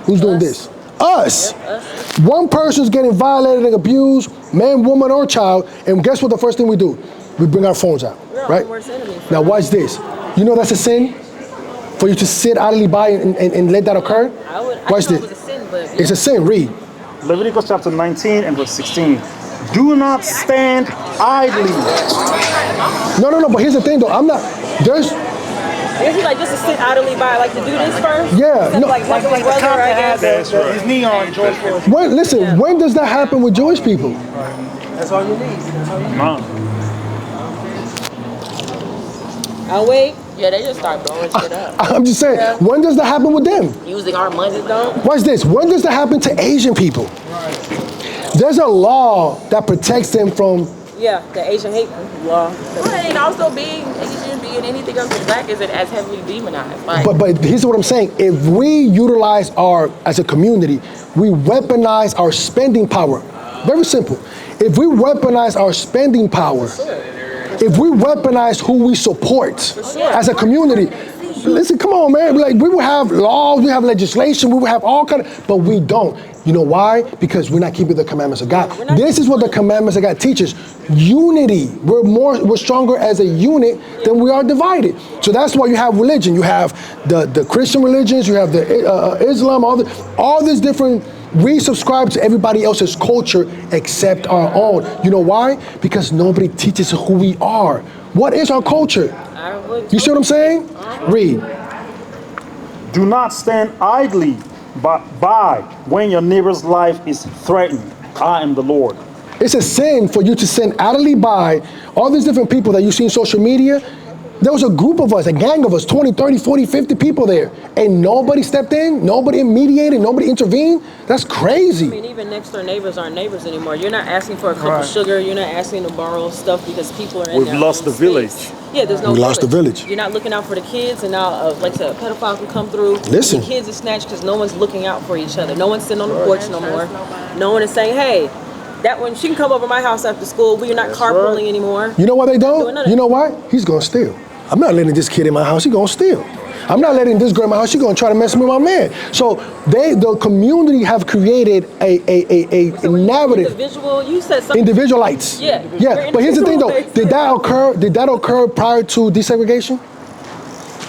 Who's doing this? Us. One person's getting violated and abused, man, woman, or child, and guess what the first thing we do? We bring our phones out, right? Now watch this. You know that's a sin? For you to sit idly by and let that occur? Watch this. It's a sin, read. Leviticus chapter 19 and verse 16. Do not stand idly. No, but here's the thing though, Is he like just to sit idly by, like to do this first? Yeah, Instead no. of like his brother, I guess. His neon George Floyd. when does that happen with Jewish people? That's all you need. No. I'll wait. Yeah, they just start blowing shit up. I'm just saying, when does that happen with them? Using our money though. Watch this, when does that happen to Asian people? There's a law that protects them from. Yeah, the Asian hate law. And also being Asian, being anything else than black isn't as heavily demonized. Like, But here's what I'm saying. If we utilize as a community, we weaponize our spending power. Very simple. If we weaponize our spending power, if we weaponize who we support as a community, listen, come on, man. Like, we will have laws, we have legislation, we will have all kind of, but we don't. You know why? Because we're not keeping the commandments of God. This is what the commandments of God teaches. Unity. We're stronger as a unit than we are divided. So that's why you have religion. You have the Christian religions, you have the Islam, all these different. We subscribe to everybody else's culture except our own. You know why? Because nobody teaches who we are. What is our culture? You see what I'm saying? Read. Do not stand idly by when your neighbor's life is threatened. I am the Lord. It's a sin for you to stand idly by all these different people that you see on social media There was a group of us, a gang of us, 20, 30, 40, 50 people there. And nobody stepped in, nobody mediated, nobody intervened. That's crazy. I mean, even next door neighbors aren't neighbors anymore. You're not asking for a cup of sugar. You're not asking to borrow stuff because people are in We've their lost own the space. village. Yeah, there's no We lost the village. You're not looking out for the kids, and now, like I said, a pedophile can come through. Listen. The kids are snatched because no one's looking out for each other. No one's sitting on the porch no more. No one is saying, hey, that one, she can come over my house after school. We're not carpooling anymore. You know why they Doing don't? none of You know why? He's gonna steal. I'm not letting this kid in my house, he's gonna steal. I'm not letting this girl in my house, she's gonna try to mess with my man. So the community have created a narrative. Individual, you said something. Individualites. Yeah. Yeah, but here's the thing though, did that occur prior to desegregation?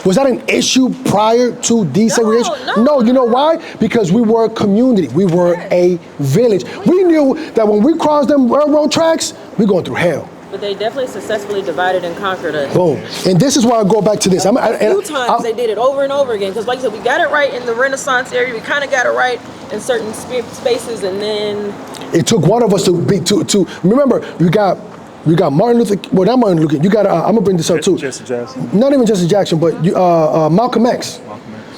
Was that an issue prior to desegregation? No. You know why? Because we were a community. We were a village. We knew that when we crossed them railroad tracks, we're going through hell. But they definitely successfully divided and conquered us. Boom. And this is why I go back to this. A few times they did it over and over again. Because like I said, we got it right in the Renaissance area. We kind of got it right in certain spaces. And then... It took one of us to remember, you got Martin Luther, well, not Martin Luther King, you got, I'm gonna bring this up too. Jesse Jackson. Not even Jesse Jackson, but Malcolm X.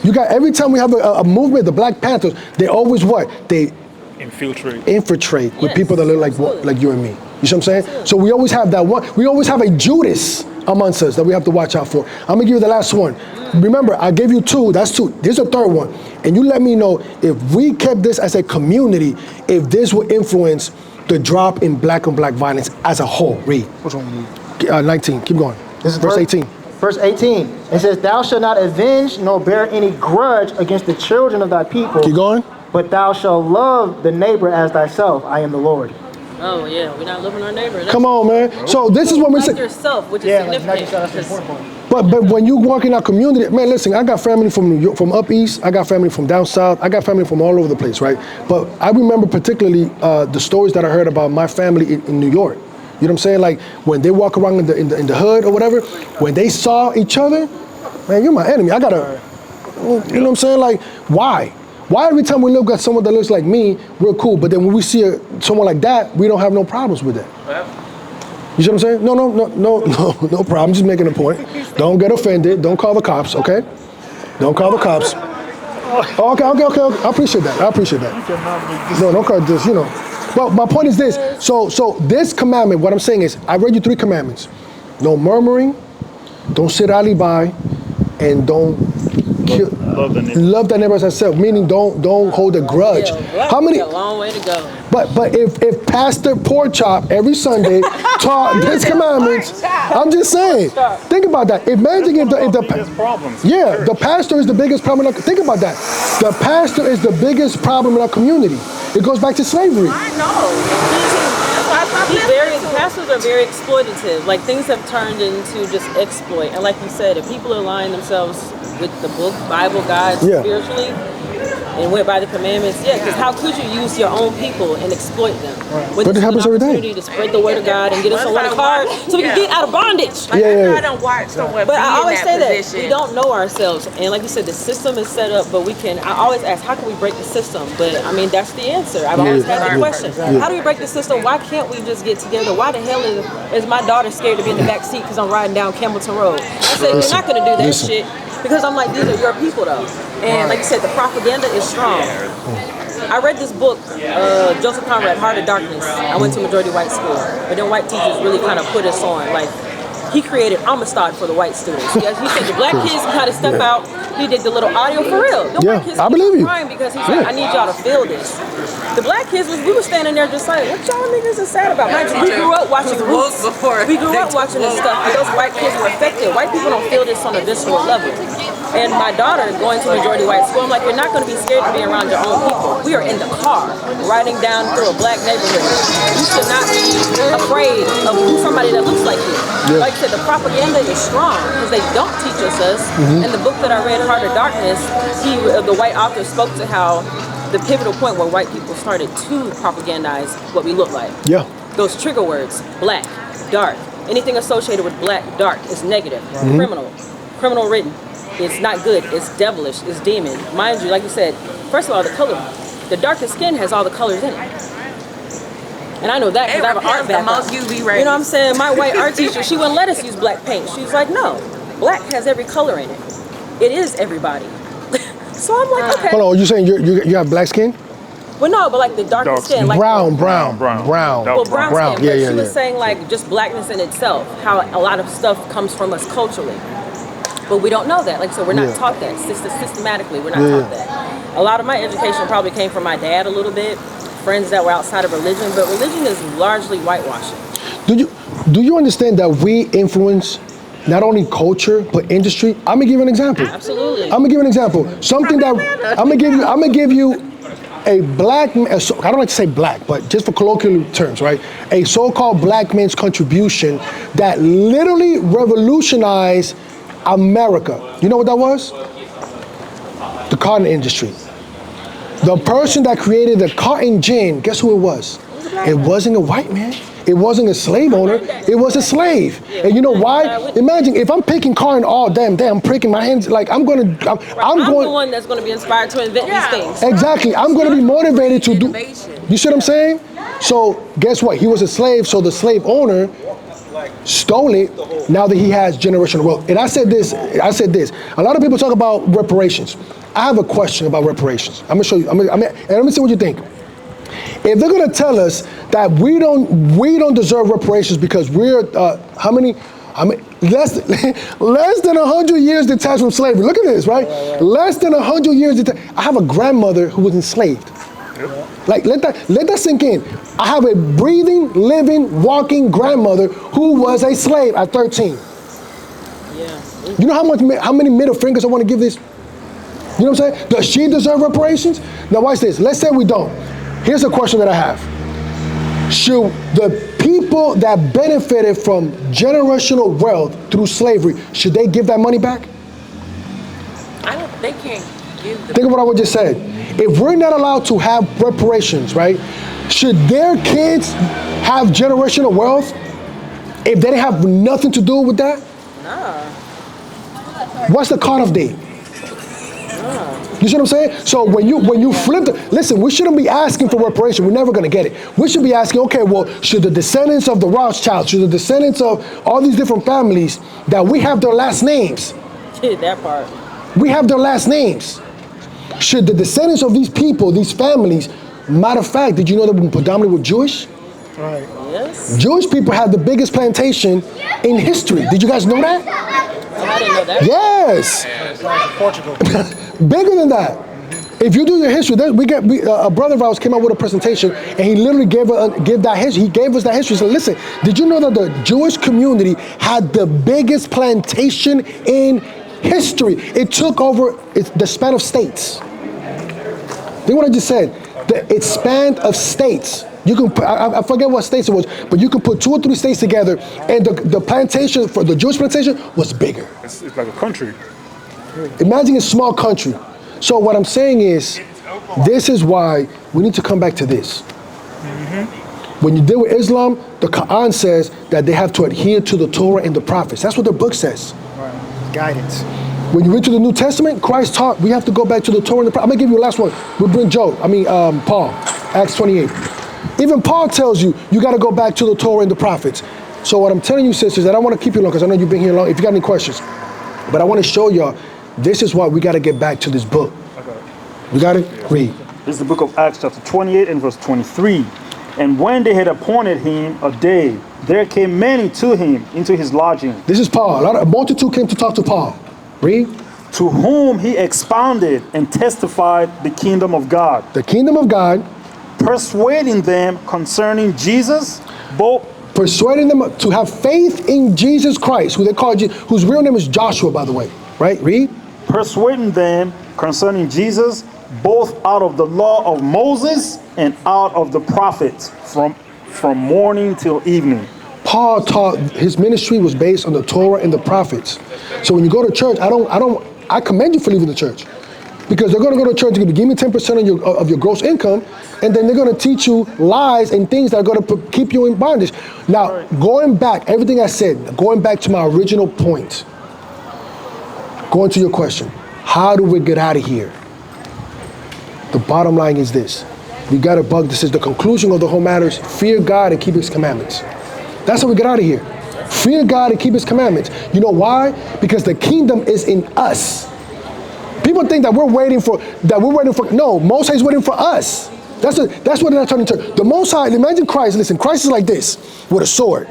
You got, every time we have a movement, the Black Panthers, they always what? They infiltrate with people that look like you and me. You see what I'm saying? So we always have that one, we always have a Judas amongst us that we have to watch out for. I'm gonna give you the last one. Remember, I gave you two, that's two. There's a third one. And you let me know if we kept this as a community, if this would influence the drop in black on black violence as a whole. Read. Which one? 19, keep going. This is verse 18. Verse 18. It says, thou shalt not avenge nor bear any grudge against the children of thy people. Keep going. But thou shalt love the neighbor as thyself. I am the Lord. Oh, yeah, we're not loving our neighbor. Come on, man. So this is what we say. Like yourself, which is significant. But when you walk in our community, man, listen, I got family from New York, from up east, I got family from down south, I got family from all over the place, right? But I remember particularly the stories that I heard about my family in New York. You know what I'm saying? Like when they walk around in the hood or whatever, when they saw each other, man, you're my enemy. I gotta, you know what I'm saying? Like, why? Why every time we look at someone that looks like me, we're cool, but then when we see someone like that, we don't have no problems with that? You see what I'm saying? No problem. Just making a point. Don't get offended. Don't call the cops, okay? Don't call the cops. Okay. I appreciate that. No, don't call this, you know. Well, my point is this. So this commandment, what I'm saying is, I read you 3 commandments. No murmuring, don't sit idly by, and don't love thy neighbor as thyself, meaning don't hold a grudge. Yeah, How many? A long way to go. But if Pastor Porkchop every Sunday taught his commandments, I'm just saying. Think about that. Imagine if the pastor is the biggest problem. Think about that. The pastor is the biggest problem in our community. It goes back to slavery. I know. Pastors are very exploitative. Like things have turned into just exploit. And like you said, if people align themselves with the book, Bible, God, spiritually, and went by the commandments, because how could you use your own people and exploit them? When But it happens every day. To spread the word of God and get us on one card so we can get out of bondage. Like, I don't watch someone But be I always in say that that position. we don't know ourselves, and like you said, the system is set up, but I always ask, how can we break the system? But I mean, that's the answer. I've always had the question. How do we break the system? Why can't we just get together? Why the hell is my daughter scared to be in the back seat because I'm riding down Campbellton Road? I said, you're not going to do that shit, because I'm like, these are your people though. And like you said, the propaganda is strong. I read this book, Joseph Conrad, Heart of Darkness. I went to majority white school, but then white teachers really kind of put us on. Like, he created Amistad for the white students. He said the black kids can kind of step out. He did the little audio for real. The white kids I believe you. crying because he said, I need y'all to feel this. The black kids, we were standing there just like, what y'all niggas is sad about? Mind you, we grew up watching Roots. We grew up watching this stuff, and those white kids were affected. White people don't feel this on a visceral level. And my daughter going to majority white school, I'm like, you're not going to be scared to be around your own people. We are in the car, riding down through a black neighborhood. You should not be afraid of somebody that looks like you. Like I said, the propaganda is strong because they don't teach us. And the book that I read, Heart of Darkness, the white author spoke to how the pivotal point where white people started to propagandize what we look like. Yeah. Those trigger words, black, dark, anything associated with black, dark is negative, criminal written. It's not good, it's devilish, it's demon. Mind you, like you said, first of all, the color, the darkest skin has all the colors in it. And I know that because I have an art background. Most UV rays. You know what I'm saying? My white art teacher, she wouldn't let us use black paint. She was like, no, black has every color in it. It is everybody. So I'm like, okay. Hold on, you saying you have black skin? Well, no, but like the darker Dark skin, like Brown. well, brown Brown, skin. yeah, But yeah, she was yeah. saying like just blackness in itself, how a lot of stuff comes from us culturally, but we don't know that. Like, so we're not Yeah. taught that systematically. We're not taught that. A lot of my education probably came from my dad a little bit, friends that were outside of religion, but religion is largely whitewashing. Do you understand that we influence not only culture but industry? I'm gonna give you an example. Absolutely. I'm gonna give you an example. Something that I'm gonna give you a black. I don't like to say black, but just for colloquial terms, right? A so-called black man's contribution that literally revolutionized America. You know what that was? The cotton industry. The person that created the cotton gin, guess who it was? It wasn't a white man. It wasn't a slave owner. It was a slave. And you know why? Imagine if I'm picking cotton all damn day, I'm pricking my hands like I'm the one that's going to be inspired to invent these things. Exactly. I'm going to be motivated to do. You see what I'm saying? So guess what? He was a slave, so the slave owner stole it. Now that he has generational wealth. And I said this. A lot of people talk about reparations. I have a question about reparations. I'm gonna show you. And let me see what you think. If they're gonna tell us that we don't deserve reparations because we're less than 100 years detached from slavery. Look at this, right? Less than 100 years detached. I have a grandmother who was enslaved. Like let that sink in. I have a breathing, living, walking grandmother who was a slave at 13. Yeah. You know how many middle fingers I want to give this? You know what I'm saying? Does she deserve reparations? Now watch this. Let's say we don't. Here's a question that I have. Should the people that benefited from generational wealth through slavery, should they give that money back? They can't give the. Think of what I just said. If we're not allowed to have reparations, right? Should their kids have generational wealth if they have nothing to do with that? Nah. What's the cutoff date? You see what I'm saying? So when you flip it, listen, we shouldn't be asking for reparation. We're never gonna get it. We should be asking, okay, well, should the descendants of the Rothschilds, should the descendants of all these different families that we have their last names? That part. We have their last names. Should the descendants of these people, these families, matter of fact, did you know that we predominantly were Jewish? Right. Yes. Jewish people had the biggest plantation in history. Did you guys know that? I didn't know that. Yes. Portugal. Bigger than that. If you do your history, a brother of ours came out with a presentation, and he literally gave that history. He gave us that history. He said, listen, did you know that the Jewish community had the biggest plantation in history? It took over the span of states. Think what I just said. It spanned of states. You can I forget what states it was, but you can put 2 or 3 states together, and the plantation for the Jewish plantation was bigger. It's like a country. Imagine a small country. So what I'm saying is, this is why we need to come back to this. When you deal with Islam, the Quran says that they have to adhere to the Torah and the prophets. That's what the book says. Right. Guidance. When you read to the New Testament, Christ taught we have to go back to the Torah and the prophets. I'm gonna give you the last one. We'll bring Paul, Acts 28. Even Paul tells you, you gotta go back to the Torah and the prophets. So what I'm telling you, sisters, I don't wanna keep you long because I know you've been here long. If you got any questions, but I wanna show y'all, this is why we got to get back to this book. Okay. You got it? Yeah. Read. This is the book of Acts chapter 28 and verse 23. And when they had appointed him a day, there came many to him into his lodging. This is Paul. A multitude came to talk to Paul. Read. To whom he expounded and testified the kingdom of God. The kingdom of God. Persuading them concerning Jesus, persuading them to have faith in Jesus Christ, who they call whose real name is Joshua, by the way. Right? Read. Persuading them concerning Jesus, both out of the law of Moses and out of the prophets, from morning till evening. Paul taught his ministry was based on the Torah and the prophets. So when you go to church, I commend you for leaving the church, because they're going to go to church, they're going to give me 10% of your gross income, and then they're going to teach you lies and things that are going to keep you in bondage. Now, going back, everything I said, going back to my original point. Going to your question, how do we get out of here? The bottom line is this. We got to this is the conclusion of the whole matter, fear God and keep his commandments. That's how we get out of here. Fear God and keep his commandments. You know why? Because the kingdom is in us. People think that we're waiting for, no, Most High is waiting for us. That's what they're turning to. The Most High, imagine Christ, listen, Christ is like this, with a sword.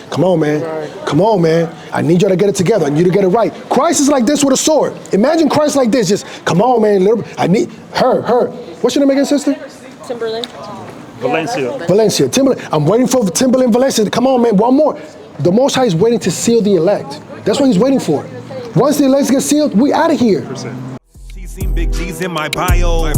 Come on, man. Come on, man. I need you to get it together. I need you to get it right. Christ is like this with a sword. Imagine Christ like this, just, come on, man. I need her. What's your name again, sister? Timberland. Valencia. Timberland. I'm waiting for Timberland Valencia. Come on, man. One more. The Most High is waiting to seal the elect. That's what he's waiting for. Once the elect get sealed, we out of here. She seen big G's in my bio.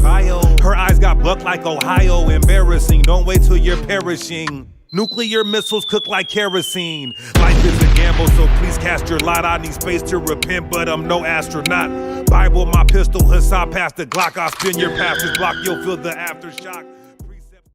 Her eyes got bucked like Ohio. Embarrassing. Don't wait till you're perishing. Nuclear missiles cook like kerosene. Life is a gamble, so please cast your lot. I need space to repent, but I'm no astronaut. Bible, my pistol, Hassan past the Glock. I'll spin your past this block, you'll feel the aftershock.